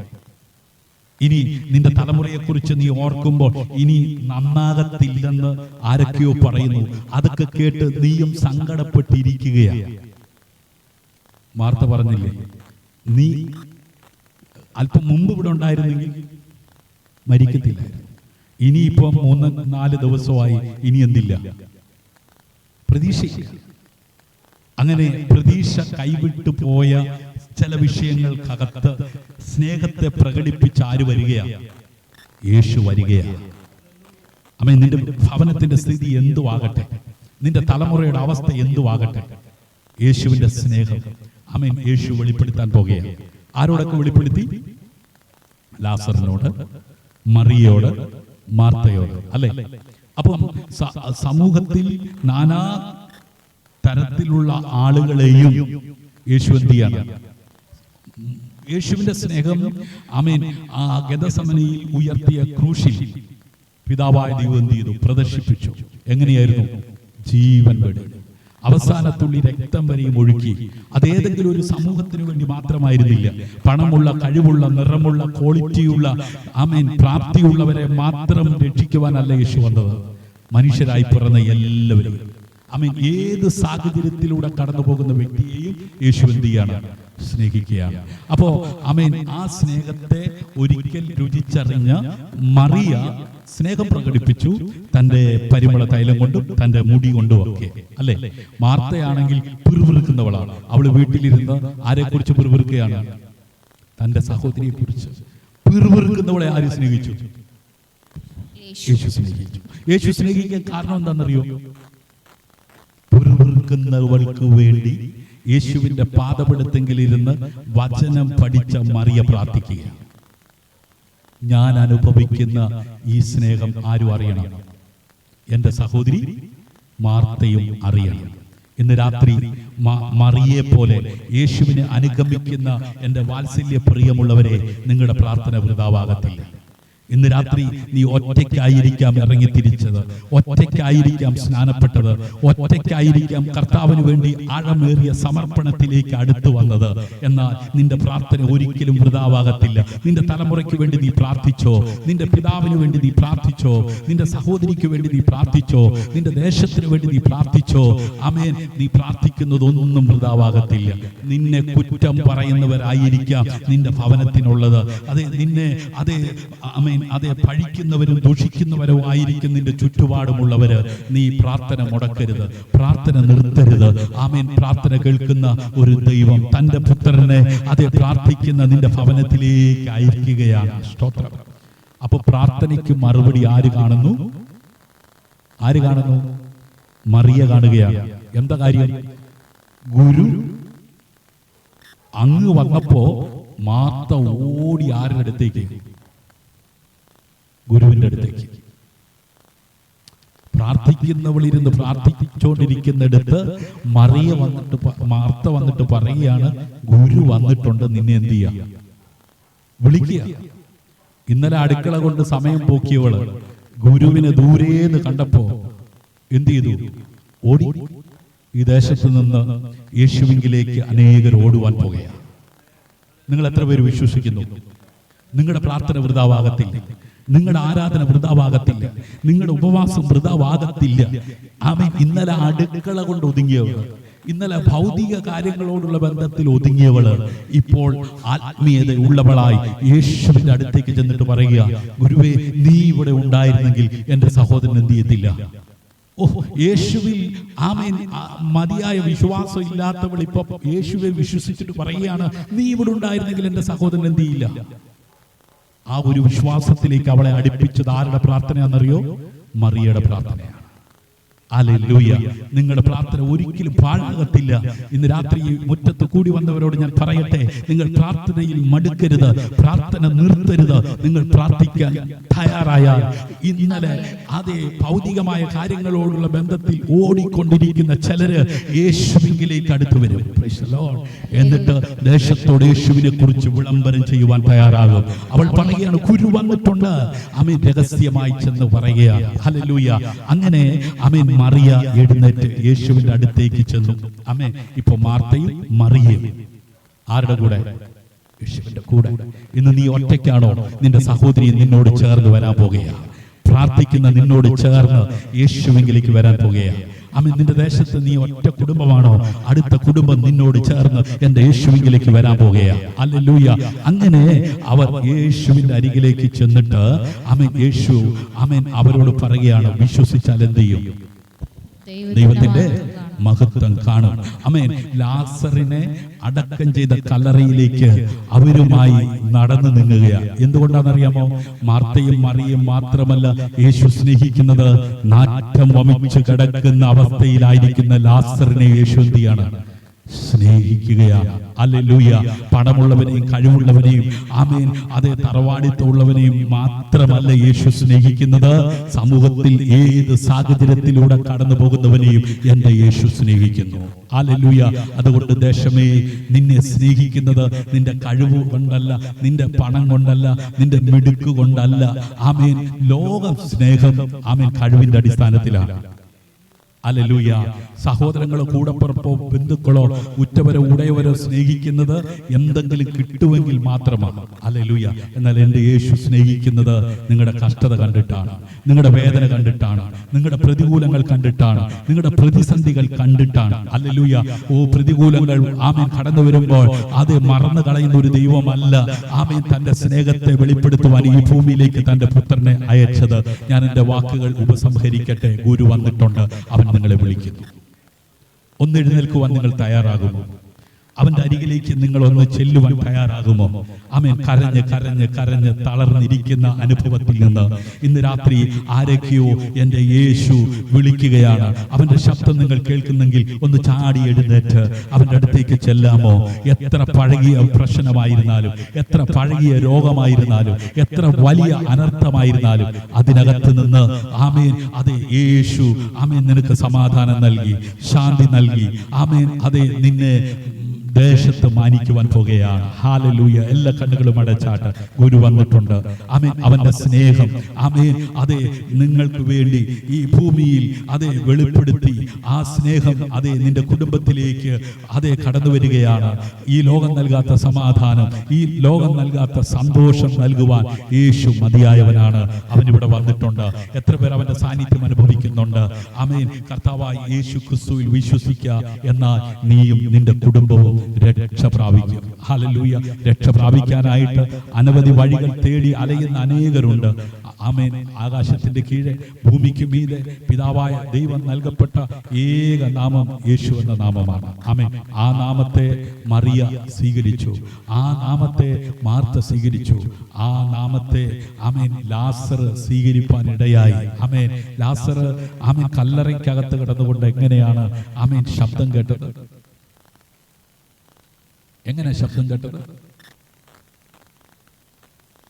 ഇനി നിന്റെ തലമുറയെക്കുറിച്ച് നീ ഓർക്കുമ്പോൾ ഇനി നന്നാകത്തില്ലെന്ന് ആരൊക്കെയോ പറയുന്നു. അതൊക്കെ കേട്ട് നീയും സങ്കടപ്പെട്ടിരിക്കുകയാണ്. മാർത്ത പറഞ്ഞില്ലേ, നീ അല്പം മുമ്പ് ഇവിടെ ഉണ്ടായിരുന്നെങ്കിൽ മരിക്കത്തില്ലായിരുന്നു. ഇനിയിപ്പോ 3-4 ദിവസമായി, ഇനി എന്തില്ല? പ്രതീക്ഷയില്ല. അങ്ങനെ പ്രതീക്ഷ കൈവിട്ടു പോയ ചില വിഷയങ്ങൾക്കകത്ത് സ്നേഹത്തെ പ്രകടിപ്പിച്ച് ആര് വരികയാണ്? യേശു വരികയാണ്. ആമേൻ. നിന്റെ ഭവനത്തിന്റെ സ്ഥിതി എന്തുവാകട്ടെ, നിന്റെ തലമുറയുടെ അവസ്ഥ എന്തുവാകട്ടെ, യേശുവിന്റെ സ്നേഹം ആമേൻ യേശു വെളിപ്പെടുത്താൻ പോകുകയാണ്. ആരോടൊക്കെ വെളിപ്പെടുത്തി? ലാസറിനോട്, മറിയയോട്, മാർത്തയോട്, അല്ലെ? അപ്പം സമൂഹത്തിൽ നാനാ തരത്തിലുള്ള ആളുകളെയും യേശു എന്ത് ചെയ്യാണ്? യേശുവിന്റെ സ്നേഹം ആമേൻ ആ ഗെത്സമനിയിൽ ഉയർത്തിയ ക്രൂശിൽ പിതാവായ ദൈവം എന്ത് ചെയ്തു? പ്രദർശിപ്പിച്ചു. എങ്ങനെയായിരുന്നു? ജീവൻ വെടി, അവസാനത്തുള്ളി രക്തം വരെയും ഒഴുക്കി. അതേതെങ്കിലും ഒരു സമൂഹത്തിന് വേണ്ടി മാത്രമായിരുന്നില്ല. പണമുള്ള, കഴിവുള്ള, നിറമുള്ള, ക്വാളിറ്റിയുള്ള ആമേൻ പ്രാപ്തിയുള്ളവരെ മാത്രം രക്ഷിക്കുവാനല്ല യേശു വന്നത്. മനുഷ്യരായി പിറന്ന എല്ലാവരും ആമേൻ ഏത് സാഹചര്യത്തിലൂടെ കടന്നു പോകുന്ന വ്യക്തിയെയും യേശു എന്ത് ചെയ്യാണ്? സ്നേഹിക്കുകയാണ്. അപ്പോ ആമേൻ ആ സ്നേഹത്തെ ഒരിക്കൽ രുചിച്ചറിഞ്ഞ മറിയ സ്നേഹം പ്രകടിപ്പിച്ചു, തന്റെ പരിമള തൈലം കൊണ്ടും തന്റെ മുടി കൊണ്ടും ഒക്കെ, അല്ലെ? മാർത്തയാണെങ്കിൽ പിറുപിറുക്കുന്നവളാണ്. അവള് വീട്ടിലിരുന്ന് ആരെക്കുറിച്ച് പിറുപിറുക്കുകയാണ്? തന്റെ സഹോദരിയെ കുറിച്ച്. പിറുപിറുക്കുന്നവളെ ആര് സ്നേഹിച്ചു? യേശു സ്നേഹിച്ചു. യേശു സ്നേഹിക്കാൻ കാരണം എന്താണെന്നറിയോ? പിറുപിറുക്കുന്നവൾക്ക് വേണ്ടി യേശുവിന്റെ പാദപീഠത്തെങ്കിലിരുന്ന് വചനം പഠിച്ച മറിയ പ്രാർത്ഥിക്കുക. ഞാൻ അനുഭവിക്കുന്ന ഈ സ്നേഹം ആരും അറിയണം, എൻ്റെ സഹോദരി മാർത്തയും അറിയണം. ഇന്ന് രാത്രി മറിയെ പോലെ യേശുവിനെ അനുഗമിക്കുന്ന എൻ്റെ വാത്സല്യ പ്രിയമുള്ളവരെ, നിങ്ങളുടെ പ്രാർത്ഥന വൃഥാവാകത്തില്ല. ഇന്ന് രാത്രി നീ ഒറ്റയ്ക്കായിരിക്കാം ഇറങ്ങിത്തിരിച്ചത്, ഒറ്റയ്ക്കായിരിക്കാം സ്നാനപ്പെട്ടത്, ഒറ്റയ്ക്കായിരിക്കാം കർത്താവിന് വേണ്ടി ആഴമേറിയ സമർപ്പണത്തിലേക്ക് അടുത്തു വന്നത്. എന്നാൽ നിന്റെ പ്രാർത്ഥന ഒരിക്കലും വൃഥാവാകത്തില്ല. നിന്റെ തലമുറയ്ക്ക് വേണ്ടി നീ പ്രാർത്ഥിച്ചോ, നിന്റെ പിതാവിന് വേണ്ടി നീ പ്രാർത്ഥിച്ചോ, നിന്റെ സഹോദരിക്ക് വേണ്ടി നീ പ്രാർത്ഥിച്ചോ, നിന്റെ ദേശത്തിന് വേണ്ടി നീ പ്രാർത്ഥിച്ചോ, ആമേൻ, നീ പ്രാർത്ഥിക്കുന്നതൊന്നും വൃഥാവാകത്തില്ല. നിന്നെ കുറ്റം പറയുന്നവരായിരിക്കാം നിന്റെ ഭവനത്തിനുള്ളത്. അതെ, നിന്നെ ആമേൻ അതെ പഴിക്കുന്നവരും ദൂഷിക്കുന്നവരോ ആയിരിക്കും നിന്റെ ചുറ്റുപാടുമുള്ളവര്. നീ പ്രാർത്ഥന മുടക്കരുത്, പ്രാർത്ഥന നിർത്തരുത്. ആമേൻ. പ്രാർത്ഥന കേൾക്കുന്ന ഒരു ദൈവം തന്റെ പുത്രനെ അതെ പ്രാർത്ഥിക്കുന്ന നിന്റെ ഭവനത്തിലേക്ക് അയക്കുകയാണ്. സ്തോത്രം. അപ്പൊ പ്രാർത്ഥനയ്ക്ക് മറുപടി ആര് കാണുന്നു? ആര് കാണുന്നു? മറിയ കാണുകയാണ്. എന്താ കാര്യം? ഗുരു അങ്ങ് വന്നപ്പോ മാർത്ത ഓടി ആരുടെ അടുത്തേക്ക്? ഗുരുവിന്റെ അടുത്തേക്ക്. പ്രാർത്ഥിക്കുന്നവളിരുന്ന് പ്രാർത്ഥിച്ചുകൊണ്ടിരിക്കുന്നിടത്ത് മാർത്ത വന്നിട്ട് പറയുകയാണ്, ഗുരു വന്നിട്ടുണ്ട്, നിന്നെ എന്ത് ചെയ്യാം? വിളിക്കുക. ഇന്നലെ അടുക്കള കൊണ്ട് സമയം പോക്കിയവള് ഗുരുവിനെ ദൂരേന്ന് കണ്ടപ്പോ എന്ത് ചെയ്തു? ഓടി. ഈ ദേശത്ത് നിന്ന് യേശുവിലേക്ക് അനേകർ ഓടുവാൻ പോകുകയാണ്. നിങ്ങൾ എത്ര പേര് വിശ്വസിക്കുന്നു? നിങ്ങളുടെ പ്രാർത്ഥന വൃഥാവാകത്തില്ല, നിങ്ങളുടെ ആരാധന വൃഥാവാകത്തില്ല, നിങ്ങളുടെ ഉപവാസം വൃഥാവാകത്തില്ല. ആമേൻ. ഇന്നലെ അടുക്കള കൊണ്ട് ഒതുങ്ങിയവള്, ഇന്നലെ ഭൗതിക കാര്യങ്ങളോടുള്ള ബന്ധത്തിൽ ഒതുങ്ങിയവള് ഇപ്പോൾ ആത്മീയത ഉള്ളവളായി യേശുവിന്റെ അടുത്തേക്ക് ചെന്നിട്ട് പറയുക, ഗുരുവേ, നീ ഇവിടെ ഉണ്ടായിരുന്നെങ്കിൽ എന്റെ സഹോദരൻ എന്ത് ചെയ്യത്തില്ല. യേശുവിൽ ആമേൻ മതിയായ വിശ്വാസം ഇല്ലാത്തവൾ ഇപ്പൊ യേശുവെ വിശ്വസിച്ചിട്ട് പറയുകയാണ്, നീ ഇവിടെ ഉണ്ടായിരുന്നെങ്കിൽ എന്റെ സഹോദരൻ എന്ത് ചെയ്യില്ല. ആ ഒരു വിശ്വാസത്തിലേക്ക് അവളെ അടുപ്പിച്ചത് ആരുടെ പ്രാർത്ഥനയാണെന്നറിയോ? മറിയയുടെ പ്രാർത്ഥനയാണ്. ഹല്ലേലൂയ. നിങ്ങളുടെ പ്രാർത്ഥന ഒരിക്കലും പാഴാകത്തില്ല. ഇന്ന് രാത്രി മുറ്റത്ത് കൂടി വന്നവരോട് ഞാൻ പറയട്ടെ, നിങ്ങൾ പ്രാർത്ഥനയിൽ മടുക്കരുത്, പ്രാർത്ഥന നിർത്തരുത്. നിങ്ങൾ പ്രാർത്ഥിക്കാൻ തയ്യാറായാൽ ഇന്നലെ അതേ ഭൗതികമായ കാര്യങ്ങളോടുള്ള ബന്ധത്തിൽ ഓടിക്കൊണ്ടിരിക്കുന്ന ചിലര് യേശുവിലേക്ക് അടുത്തു വരും. എന്നിട്ട് ദേശത്തോട് യേശുവിനെ കുറിച്ച് വിളംബരം ചെയ്യുവാൻ തയ്യാറാകും. അവൾ പറയുകയാണ്, ഗുരു വന്നിട്ടുണ്ട്. ആമേൻ. രഹസ്യമായി ചെന്ന് പറയുകയാണ്. ഹല്ലേലൂയ. അങ്ങനെ ആമേൻ മറിയ എഴുന്നേറ്റ് യേശുവിന്റെ അടുത്തേക്ക് ചെന്നു. ആമേൻ. ഇപ്പൊ മാർത്തയും മറിയയും ആരുടെ കൂടെ? യേശുവിന്റെ കൂടെ. ഇന്ന് നീ ഒറ്റയ്ക്കാണോ? നിന്റെ സഹോദരി നിന്നോട് ചേർന്ന് വരാൻ പോകുകയാണ്. പ്രാർത്ഥിക്കുന്ന നിന്നോട് ചേർന്ന് യേശുവിലേക്ക് വരാൻ പോകുകയാണ്. ആമേൻ. നിന്റെ ദേശത്ത് നീ ഒറ്റ കുടുംബമാണോ? അടുത്ത കുടുംബം നിന്നോട് ചേർന്ന് എന്റെ യേശുവിലേക്ക് വരാൻ പോകുകയാണ്. ഹല്ലേലൂയ. അങ്ങനെ അവർ യേശുവിന്റെ അരികിലേക്ക് ചെന്നിട്ട് ആമേൻ യേശു ആമേൻ അവരോട് പറയുകയാണ്, വിശ്വസിച്ചാൽ എന്ത് ചെയ്യും? ദൈവത്തിന്റെ മഹത്വം കാണും. ആമേൻ. ലാസറിനെ അടക്കം ചെയ്ത കല്ലറയിലേക്ക് അവരുമായി നടന്നു നീങ്ങുകയാണ്. എന്തുകൊണ്ടാണെന്നറിയാമോ? മാർത്തയും മറിയയും മാത്രമല്ല യേശു സ്നേഹിക്കുന്നത്, നാറ്റം വമിച്ച് കിടക്കുന്ന അവസ്ഥയിലായിരിക്കുന്ന ലാസറിനെ യേശു എന്ത് ചെയ്യാണ്? സ്നേഹിക്കുകയാണ്. ഹല്ലേലൂയ. പണമുള്ളവനെയും കഴിവുള്ളവനെയും ആമേൻ അതേ തറവാടിത്തമുള്ളവനെയും മാത്രമല്ല യേശു സ്നേഹിക്കുന്നത്, സമൂഹത്തിൽ ഏത് സാഹചര്യത്തിലൂടെ കടന്നു പോകുന്നവനെയും എൻ്റെ യേശു സ്നേഹിക്കുന്നു. ഹല്ലേലൂയ. അതുകൊണ്ട് ദേശമേ, നിന്നെ സ്നേഹിക്കുന്നത് നിന്റെ കഴിവ് കൊണ്ടല്ല, നിന്റെ പണം കൊണ്ടല്ല, നിന്റെ മിടുക്ക് കൊണ്ടല്ല. ആമേൻ. ലോക സ്നേഹം ആമേൻ കഴിവിന്റെ അടിസ്ഥാനത്തിലാണ്. ഹല്ലേലൂയ. സഹോദരങ്ങളോ, കൂടപ്പുറപ്പോ, ബന്ധുക്കളോ, ഉറ്റവരോ ഉടയവരോ സ്നേഹിക്കുന്നത് എന്തെങ്കിലും കിട്ടുമെങ്കിൽ മാത്രമാണ്. ഹല്ലേലൂയ. എന്നാൽ എൻ്റെ യേശു സ്നേഹിക്കുന്നത് നിങ്ങളുടെ കഷ്ടത കണ്ടിട്ടാണ്, നിങ്ങളുടെ വേദന കണ്ടിട്ടാണ്, നിങ്ങളുടെ പ്രതികൂലങ്ങൾ കണ്ടിട്ടാണ്, നിങ്ങളുടെ പ്രതിസന്ധികൾ കണ്ടിട്ടാണ്. ഹല്ലേലൂയ. പ്രതികൂലങ്ങൾ ആമേൻ കടന്നു വരുമ്പോൾ അത് മറന്നു കളയുന്ന ഒരു ദൈവമല്ല. ആമേൻ തന്റെ സ്നേഹത്തെ വെളിപ്പെടുത്തുവാൻ ഈ ഭൂമിയിലേക്ക് തന്റെ പുത്രനെ അയച്ചത്. ഞാൻ എൻ്റെ വാക്കുകൾ ഉപസംഹരിക്കട്ടെ. ഗുരു വന്നിട്ടുണ്ട്, അവൻ നിങ്ങളെ വിളിക്കുന്നു. ഒന്ന് എഴുന്നേൽക്കുവാൻ നിങ്ങൾ തയ്യാറാകുമോ? അവന്റെ അരികിലേക്ക് നിങ്ങൾ ഒന്ന് ചെല്ലുവാൻ തയ്യാറാകുമോ? ആമേൻ. കരഞ്ഞ് കരഞ്ഞ് കരഞ്ഞ് തളർന്നിരിക്കുന്ന അനുഭവത്തിൽ നിന്ന് ഇന്ന് രാത്രി ആരൊക്കെയോ എൻ്റെ യേശു വിളിക്കുകയാണ്. അവന്റെ ശബ്ദം നിങ്ങൾ കേൾക്കുന്നെങ്കിൽ ഒന്ന് ചാടി എഴുന്നേറ്റ് അവന്റെ അടുത്തേക്ക് ചെല്ലാമോ? എത്ര പഴകിയ പ്രശ്നമായിരുന്നാലും, എത്ര പഴകിയ രോഗമായിരുന്നാലും, എത്ര വലിയ അനർത്ഥമായിരുന്നാലും അതിനകത്ത് നിന്ന് ആമേൻ അതെ യേശു ആമേൻ നിനക്ക് സമാധാനം നൽകി, ശാന്തി നൽകി. ആമേൻ അതെ നിന്നെ ദേശത്ത് മാനിക്കുവാൻ പോകുകയാണ്. ഹല്ലേലൂയ. എല്ലാ കണ്ണുകളും അടച്ചാട്ട് ഗുരു വന്നിട്ടുണ്ട്. ആമേൻ. അവന്റെ സ്നേഹം ആമേൻ അതെ നിങ്ങൾക്ക് വേണ്ടി ഈ ഭൂമിയിൽ അതെ വെളിപ്പെടുത്തി ആ സ്നേഹം അതെ നിന്റെ കുടുംബത്തിലേക്ക് അതെ കടന്നു വരികയാണ്. ഈ ലോകം നൽകാത്ത സമാധാനം, ഈ ലോകം നൽകാത്ത സന്തോഷം നൽകുവാൻ യേശു മതിയായവനാണ്. അവനിവിടെ വന്നിട്ടുണ്ട്. എത്ര പേർ അവന്റെ സാന്നിധ്യം അനുഭവിക്കുന്നുണ്ട്? ആമേൻ. കർത്താവായ യേശു ക്രിസ്തുവിൽ വിശ്വസിക്കുക, എന്നാൽ നീയും നിന്റെ കുടുംബവും രക്ഷ പ്രാപിക്കും. ഹല്ലേലൂയ. രക്ഷ പ്രാപിക്കാനായിട്ട് അനവധി വഴികൾ തേടി അലയുന്ന അനേകരുണ്ട്. ആമേൻ. ആകാശത്തിന്റെ കീഴെ ഭൂമിക്ക് മീതെ പിതാവായ ദൈവം നൽകപ്പെട്ട ഏക നാമം യേശു എന്ന നാമമാണ്. ആമേൻ. ആ നാമത്തെ മറിയ സ്വീകരിച്ചു, ആ നാമത്തെ മാർത്ത സ്വീകരിച്ചു, ആ നാമത്തെ ആമേൻ ലാസർ സ്വീകരിപ്പാൻ ഇടയായി. ആമേൻ. ലാസർ ആമേൻ കല്ലറയ്ക്കകത്ത് കിടന്നുകൊണ്ട് എങ്ങനെയാണ് ആമേൻ ശബ്ദം കേട്ടത്? എങ്ങനെ ശബ്ദം കേട്ടത്?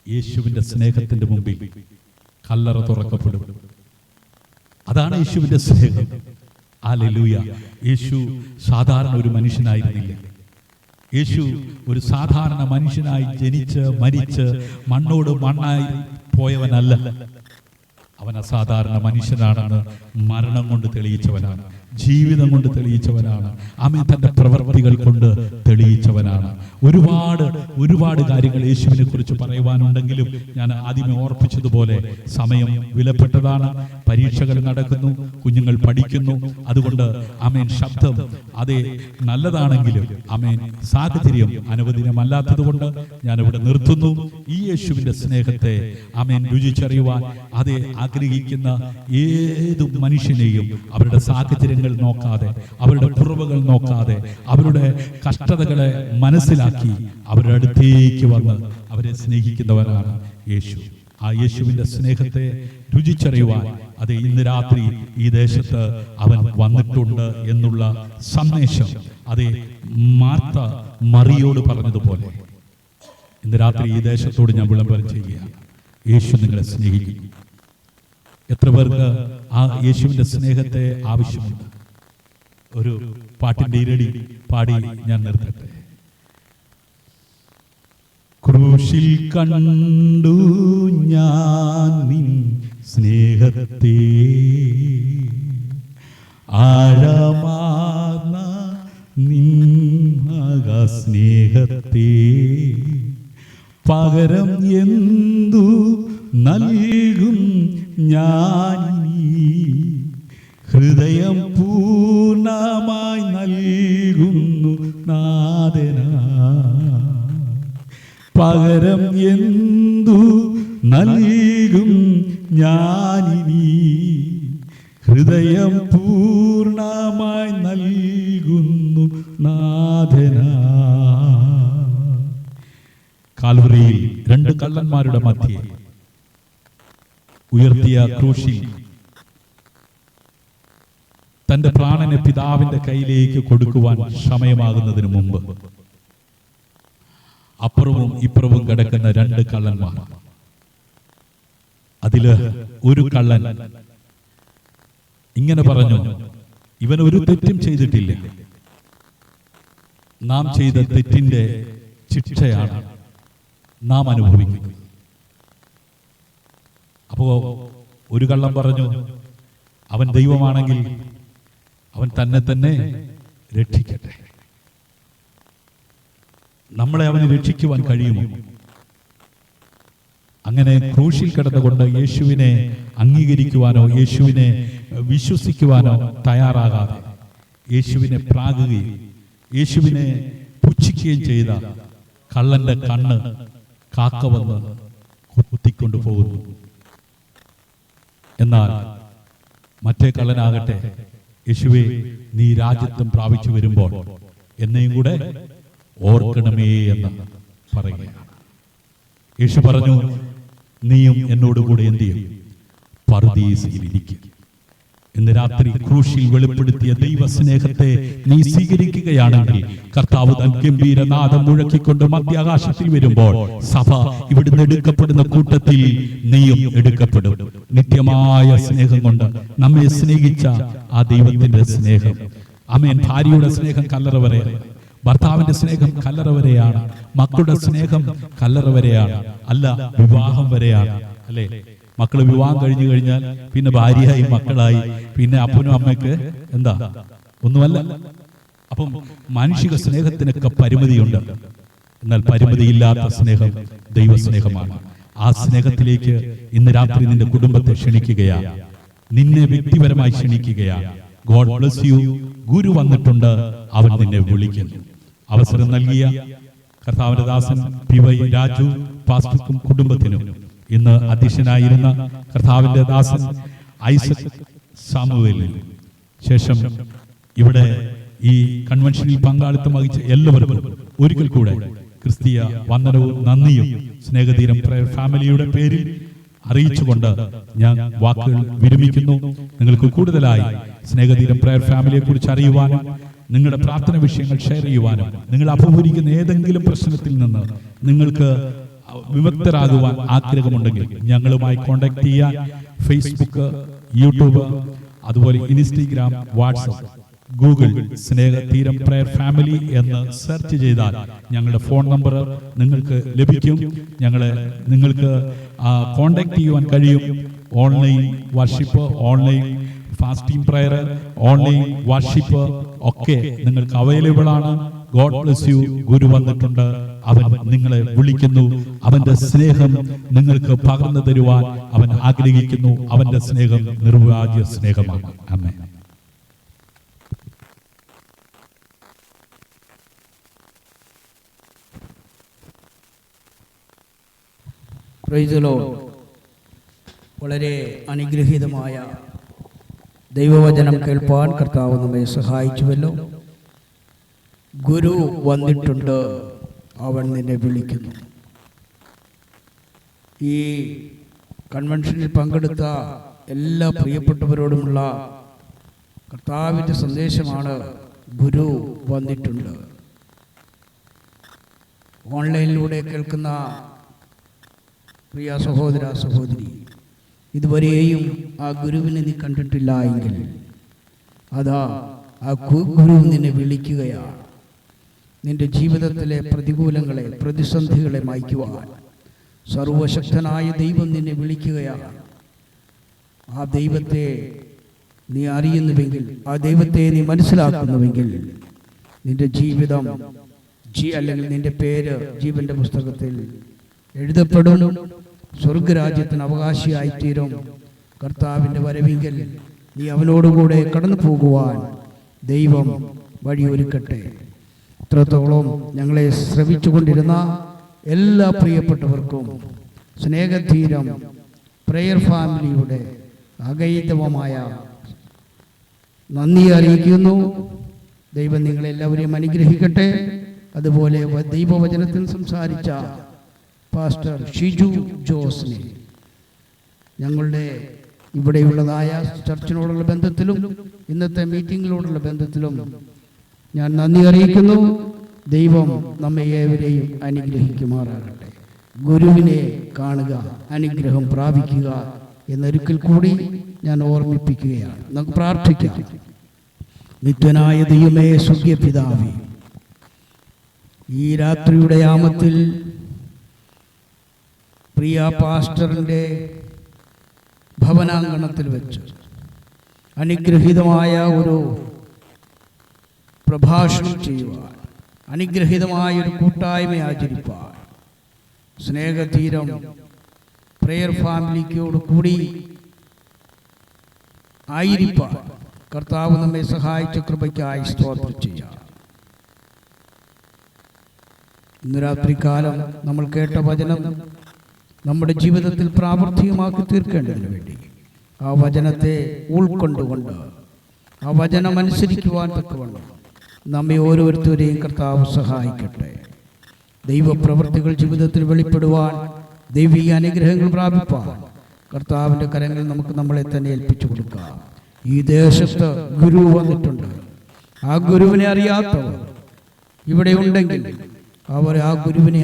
യേശുവിന്റെ സ്നേഹത്തിന്റെ മുമ്പിൽ കല്ലറ തുറക്കപ്പെടും. അതാണ് യേശുവിന്റെ സ്നേഹം. ഹല്ലേലൂയ. യേശു സാധാരണ ഒരു മനുഷ്യനായിരുന്നില്ല. യേശു ഒരു സാധാരണ മനുഷ്യനായി ജനിച്ച് മരിച്ച് മണ്ണോട് മണ്ണായി പോയവനല്ല. അവൻ അസാധാരണ മനുഷ്യനാണെന്ന് മരണം കൊണ്ട് തെളിയിച്ചവനാണ്, ജീവിതം കൊണ്ട് തെളിയിച്ചവനാണ്. ആമേൻ. തന്റെ പ്രവൃത്തികൾ കൊണ്ട് തെളിയിച്ചവനാണ്. ഒരുപാട് കാര്യങ്ങൾ യേശുവിനെ കുറിച്ച് പറയുവാനുണ്ടെങ്കിലും ഞാൻ ആദ്യമേ ഓർപ്പിച്ചതുപോലെ സമയം വിലപ്പെട്ടതാണ്. പരീക്ഷകൾ നടക്കുന്നു, കുഞ്ഞുങ്ങൾ പഠിക്കുന്നു. അതുകൊണ്ട് ആമേൻ ശബ്ദം അതേ നല്ലതാണെങ്കിലും ആമേൻ സാഹചര്യം അനുവദനീയമല്ലാത്തത് കൊണ്ട് ഞാനിവിടെ നിർത്തുന്നു. ഈ യേശുവിന്റെ സ്നേഹത്തെ ആമേൻ രുചിച്ചറിയുവാൻ അതേ ആഗ്രഹിക്കുന്ന ഏതു മനുഷ്യനെയും അവരുടെ സാഹചര്യങ്ങൾ നോക്കാതെ, അവരുടെ കുറവുകൾ നോക്കാതെ, അവരുടെ കഷ്ടതകളെ മനസ്സിലാക്കി അവരുടെ അടുത്തേക്ക് വന്ന് അവരെ സ്നേഹിക്കുന്നവനാണ് യേശു. ആ യേശുവിന്റെ സ്നേഹത്തെ രുചിച്ചറിയുവാൻ അതെ ഇന്ന് രാത്രി ഈ ദേശത്ത് അവൻ വന്നിട്ടുണ്ട് എന്നുള്ള സന്ദേശം അതെ മാർത്ത മറിയോട് പറഞ്ഞതുപോലെ ഇന്ന് രാത്രി ഈ ദേശത്തോട് ഞാൻ വിളംബരം ചെയ്യുകയാണ്. യേശു നിങ്ങളെ സ്നേഹിക്കുന്നു. എത്ര പേർക്ക് ആ യേശുവിന്റെ സ്നേഹത്തെ ആവശ്യമുണ്ട്? ഒരു പാട്ടിന്റെ ഇരടി പാടി ഞാൻ നിർത്തട്ടെ. ക്രൂശിൽ കണ്ടു ഞാൻ നിൻ സ്നേഹത്തെ, ആഴമാർന്ന നിൻ സ്നേഹത്തെ, പകരം എന്തു നൽകും ഞാൻ, ഹൃദയം പൂർണ്ണമായി നൽകുന്നു നാഥനാ, പകരം എന്തു നൽകും ഞാനിനി, ഹൃദയം പൂർണ്ണമായി നൽകുന്നു നാഥനാ. കാൽവറിയിൽ രണ്ട് കള്ളന്മാരുടെ മധ്യേ ഉയർത്തിയ ക്രൂശിൽ തന്റെ പ്രാണനെ പിതാവിന്റെ കയ്യിലേക്ക് കൊടുക്കുവാൻ സമയമാകുന്നതിന് മുമ്പ് അപ്പുറവും ഇപ്പുറവും കിടക്കുന്ന രണ്ട് കള്ളന്മാർ. അതില് ഒരു കള്ളൻ ഇങ്ങനെ പറഞ്ഞു, ഇവൻ ഒരു തെറ്റും ചെയ്തിട്ടില്ല, നാം ചെയ്ത തെറ്റിന്റെ ശിക്ഷയാണ് നാം അനുഭവിക്കുന്നത്. അപ്പോ ഒരു കള്ളൻ പറഞ്ഞു, അവൻ ദൈവമാണെങ്കിൽ അവൻ തന്നെ തന്നെ രക്ഷിക്കട്ടെ. നമ്മളെ അവന് രക്ഷിക്കുവാൻ കഴിയുമോ? അങ്ങനെ ക്രൂശിൽ കിടന്നുകൊണ്ട് യേശുവിനെ അംഗീകരിക്കുവാനോ യേശുവിനെ വിശ്വസിക്കുവാനോ തയ്യാറാകാതെ യേശുവിനെ പ്രാകുകയും യേശുവിനെ പുച്ഛിക്കുകയും ചെയ്ത കള്ളന്റെ കണ്ണ് കാക്ക വന്ന് കുത്തിക്കൊണ്ടു പോകുന്നു. എന്നാൽ മറ്റേ കള്ളനാകട്ടെ, യേശുവേ, നീ രാജ്യത്വം പ്രാപിച്ചു വരുമ്പോൾ എന്നെയും കൂടെ ഓർക്കണമേ എന്ന് പറയുകയാണ്. യേശു പറഞ്ഞു, നീയും എന്നോടുകൂടെ എന്ത് ചെയ്യും? പറുദീസയിലിരിക്കും. ഇന്ന് രാത്രി ക്രൂശിൽ വെളിപ്പെടുത്തിയ ദൈവസ്നേഹത്തെ നീ സ്വീകരിക്കുകയാണെങ്കിൽ കർത്താവ് തൻ ഗംഭീരനാദം മുഴക്കിക്കൊണ്ട് മധ്യാകാശത്തിൽ വരുമ്പോൾ സഭ ഇവിടുന്ന് എടുക്കപ്പെടുന്ന കൂട്ടത്തിൽ നീയും എടുക്കപ്പെടും. നിത്യമായ സ്നേഹം കൊണ്ട് നമ്മെ സ്നേഹിച്ച ആ ദൈവത്തിന്റെ സ്നേഹം, ആമേൻ. ഭാര്യയുടെ സ്നേഹം കല്ലറ വരെയാണ്, ഭർത്താവിന്റെ സ്നേഹം കല്ലറ വരെയാണ്, മക്കളുടെ സ്നേഹം കല്ലറ വരെയാണ്, അല്ല വിവാഹം വരെയാണ്. അല്ലേ, മക്കള് വിവാഹം കഴിഞ്ഞു കഴിഞ്ഞാൽ പിന്നെ ഭാര്യയായി മക്കളായി പിന്നെ അപ്പനും അമ്മയ്ക്ക് എന്താ ഒന്നുമല്ല. അപ്പം മാനുഷിക സ്നേഹത്തിനൊക്കെ പരിമിതിയുണ്ട്. എന്നാൽ പരിമിതിയില്ലാത്ത സ്നേഹം ദൈവസ്നേഹമാണ്. ആ സ്നേഹത്തിലേക്ക് ഇന്ന് രാത്രി നിന്റെ കുടുംബത്തെ ക്ഷണിക്കുകയാണ്, നിന്നെ വ്യക്തിപരമായി ക്ഷണിക്കുകയാണ്. God bless you. ഗുരു വന്നിട്ടുണ്ട്, അവൻ നിന്നെ വിളിക്കുന്നു. അവസരം നൽകിയ കർത്താവിന്റെ ദാസൻ പി.വൈ. രാജു പാസ്റ്റർക്കും കുടുംബത്തിനും, ഇന്ന് അധ്യക്ഷനായിരുന്ന കർത്താവിന്റെ ദാസൻ ഐസക് സാമുവേലിനും, ശേഷം ഇവിടെ ഈ കൺവെൻഷനിൽ പങ്കാളിത്തം വഹിച്ച എല്ലാവർക്കും ഒരിക്കൽ കൂടെ ക്രിസ്തീയ വന്ദനവും നന്ദിയും സ്നേഹതീരം പ്രയർ ഫാമിലിയുടെ പേരിൽ അറിയിച്ചുകൊണ്ട് ഞാൻ വാക്കുകൾ വിരമിക്കുന്നു. നിങ്ങൾക്ക് കൂടുതലായി സ്നേഹതീരം പ്രയർ ഫാമിലിയെ കുറിച്ച് അറിയുവാനും നിങ്ങളുടെ പ്രാർത്ഥന വിഷയങ്ങൾ ഷെയർ ചെയ്യുവാനും നിങ്ങൾ അഭിമുഖീകരിക്കുന്ന ഏതെങ്കിലും പ്രശ്നത്തിൽ നിന്ന് നിങ്ങൾക്ക് വിമുക്തരാകുവാൻ ആഗ്രഹമുണ്ടെങ്കിൽ ഞങ്ങളുമായി കോൺടാക്ട് ചെയ്യാൻ ഫേസ്ബുക്ക്, യൂട്യൂബ്, അതുപോലെ ഇൻസ്റ്റഗ്രാം, വാട്സപ്പ്, ഗൂഗിൾ സ്നേഹതീരം പ്രയർ ഫാമിലി എന്ന് സെർച്ച് ചെയ്താൽ ഞങ്ങളുടെ ഫോൺ നമ്പർ നിങ്ങൾക്ക് ലഭിക്കും. നിങ്ങൾക്ക് കോൺടാക്ട് ചെയ്യുവാൻ കഴിയും. Online worship, online fasting prayer, online worship ഒക്കെ നിങ്ങൾക്ക് അവൈലബിൾ ആണ്. God bless you. ഗുരു വന്നിട്ടുണ്ട്, അവൻ നിങ്ങളെ വിളിക്കുന്നു. അവന്റെ സ്നേഹം നിങ്ങൾക്ക് പകർന്നു തരുവാൻ അവൻ ആഗ്രഹിക്കുന്നു. അവന്റെ സ്നേഹം നിർവാജ്യ സ്നേഹമാണ്. ആമേൻ. Praise the lord. വളരെ അനുഗ്രഹീതമായ ദൈവവചനം കേൾപ്പാൻ കർത്താവ് നമ്മെ സഹായിച്ചുവല്ലോ. ഗുരു വന്നിട്ടുണ്ട്, അവൻ നിന്നെ വിളിക്കുന്നു. ഈ കൺവെൻഷനിൽ പങ്കെടുത്ത എല്ലാ പ്രിയപ്പെട്ടവരോടുമുള്ള കർത്താവിൻ്റെ സന്ദേശമാണ്, ഗുരു വന്നിട്ടുണ്ട്. ഓൺലൈനിലൂടെ കേൾക്കുന്ന പ്രിയ സഹോദര സഹോദരി, ഇതുവരെയും ആ ഗുരുവിനെ നീ കണ്ടിട്ടില്ല എങ്കിൽ അതാ ആ ഗുരു നിന്നെ വിളിക്കുകയാണ്. നിന്റെ ജീവിതത്തിലെ പ്രതികൂലങ്ങളെ, പ്രതിസന്ധികളെ മായ്ക്കുവാൻ സർവശക്തനായ ദൈവം നിന്നെ വിളിക്കുകയാണ്. ആ ദൈവത്തെ നീ അറിയുന്നുവെങ്കിൽ, ആ ദൈവത്തെ നീ മനസ്സിലാക്കുന്നുവെങ്കിൽ നിന്റെ ജീവിതം അല്ലെങ്കിൽ നിന്റെ പേര് ജീവന്റെ പുസ്തകത്തിൽ എഴുതപ്പെടും. സ്വർഗരാജ്യത്തിന് അവകാശിയായിത്തീരും. കർത്താവിൻ്റെ വരവിങ്കൽ നീ അവനോടുകൂടെ കടന്നു പോകുവാൻ ദൈവം വഴിയൊരുക്കട്ടെ. ഇത്രത്തോളം ഞങ്ങളെ ശ്രവിച്ചുകൊണ്ടിരുന്ന എല്ലാ പ്രിയപ്പെട്ടവർക്കും സ്നേഹതീരം പ്രയർ ഫാമിലിയുടെ അഗൈതവമായ നന്ദി അറിയിക്കുന്നു. ദൈവം നിങ്ങളെല്ലാവരെയും അനുഗ്രഹിക്കട്ടെ. അതുപോലെ ദൈവവചനത്തിൽ സംസാരിച്ച പാസ്റ്റർ ഷിജു ജോസിനെ ഞങ്ങളുടെ ഇവിടെയുള്ളതായ ചർച്ചിനോടുള്ള ബന്ധത്തിലും ഇന്നത്തെ മീറ്റിങ്ങിനോടുള്ള ബന്ധത്തിലും ഞാൻ നന്ദി അറിയിക്കുന്നു. ദൈവം നമ്മെ ഏവരെയും അനുഗ്രഹിക്കുമാറാകട്ടെ. ഗുരുവിനെ കാണുക, അനുഗ്രഹം പ്രാപിക്കുക എന്നൊരിക്കൽ കൂടി ഞാൻ ഓർമ്മിപ്പിക്കുകയാണ്. നമുക്ക് പ്രാർത്ഥിക്കാം. നിത്യനായ ദൈവമേ, സ്വർഗ്ഗീയ പിതാവേ, ഈ രാത്രിയുടെ യാമത്തിൽ പ്രിയ പാസ്റ്ററിൻ്റെ ഭവനാങ്കണത്തിൽ വെച്ച് അനുഗ്രഹീതമായ ഒരു പ്രഭാഷണം ചെയ്യുവാൻ, അനുഗ്രഹീതമായ ഒരു കൂട്ടായ്മ ആചരിപ്പാൻ, സ്നേഹതീരം പ്രേയർ ഫാമിലിക്കോട് കൂടി ആയിരിപ്പാൻ കർത്താവ് നമ്മെ സഹായിച്ച കൃപയ്ക്കായി സ്തോത്രം ചെയ്യാം. ഇന്ന് രാത്രികാലം നമ്മൾ കേട്ട വചനം നമ്മുടെ ജീവിതത്തിൽ പ്രാവർത്തികമാക്കി തീർക്കേണ്ടതിന് വേണ്ടി ആ വചനത്തെ ഉൾക്കൊണ്ടുകൊണ്ട് ആ വചനം അനുസരിക്കുവാൻ തക്കവണ്ണം നമ്മെ ഓരോരുത്തരെയും കർത്താവ് സഹായിക്കട്ടെ. ദൈവപ്രവൃത്തികൾ ജീവിതത്തിൽ വെളിപ്പെടുവാൻ, ദൈവിക അനുഗ്രഹങ്ങൾ പ്രാപിപ്പാൻ കർത്താവിൻ്റെ കരങ്ങളിൽ നമുക്ക് നമ്മളെ തന്നെ ഏൽപ്പിച്ചു കൊടുക്കാം. ഈ ദേശത്ത് ഗുരു വന്നിട്ടുണ്ട്. ആ ഗുരുവിനെ അറിയാത്തവർ ഇവിടെ ഉണ്ടെങ്കിൽ അവർ ആ ഗുരുവിനെ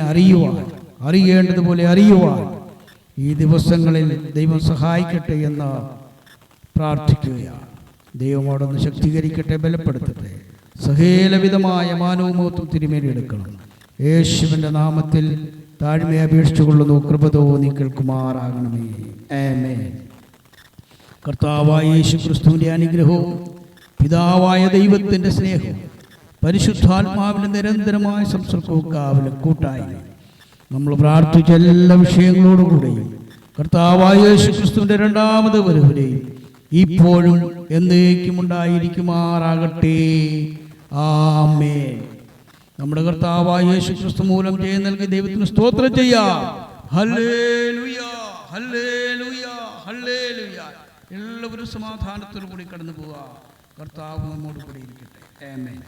അറിയേണ്ടതുപോലെ അറിയുവാൻ ഈ ദിവസങ്ങളിൽ ദൈവം സഹായിക്കട്ടെ എന്ന് പ്രാർത്ഥിക്കുകയാണ്. ദൈവമോടൊന്ന് ശക്തീകരിക്കട്ടെ, ബലപ്പെടുത്തട്ടെ. സകലവിധമായ മാനവും മഹത്വം തിരുമേനിയെടുക്കണം. യേശുവിൻ്റെ നാമത്തിൽ താഴ്മയെ അപേക്ഷിച്ചുകൊള്ളുന്നു. കൃപ തോന്നി കേൾക്കുമാറാകണമേ. ആമേൻ. കർത്താവായ യേശു ക്രിസ്തുവിൻ്റെ അനുഗ്രഹവും പിതാവായ ദൈവത്തിൻ്റെ സ്നേഹവും പരിശുദ്ധാത്മാവിൻ്റെ നിരന്തരമായ സംസർഗവും കാവലും കൂട്ടായ്മ നമ്മൾ പ്രാർത്ഥിച്ച എല്ലാ വിഷയങ്ങളോടുകൂടെയും കർത്താവായ യേശു ക്രിസ്തുവിൻ്റെ രണ്ടാമത് വരവിലെയും ഇപ്പോഴും എന്നേക്കും ഉണ്ടായിരിക്കുമാറാകട്ടെ. ആമേൻ. നമ്മുടെ കർത്താവായ യേശു ക്രിസ്തു മൂലം ജയം നൽകി ദൈവത്തിന് സ്തോത്രം ചെയ്യാം. Hallelujah, hallelujah, hallelujah. എല്ലാവരും സമാധാനത്തോടു കൂടി കടന്നു പോവുക. കർത്താവ് നമ്മോട് കൂടി ഇരിക്കട്ടെ. ആമേൻ.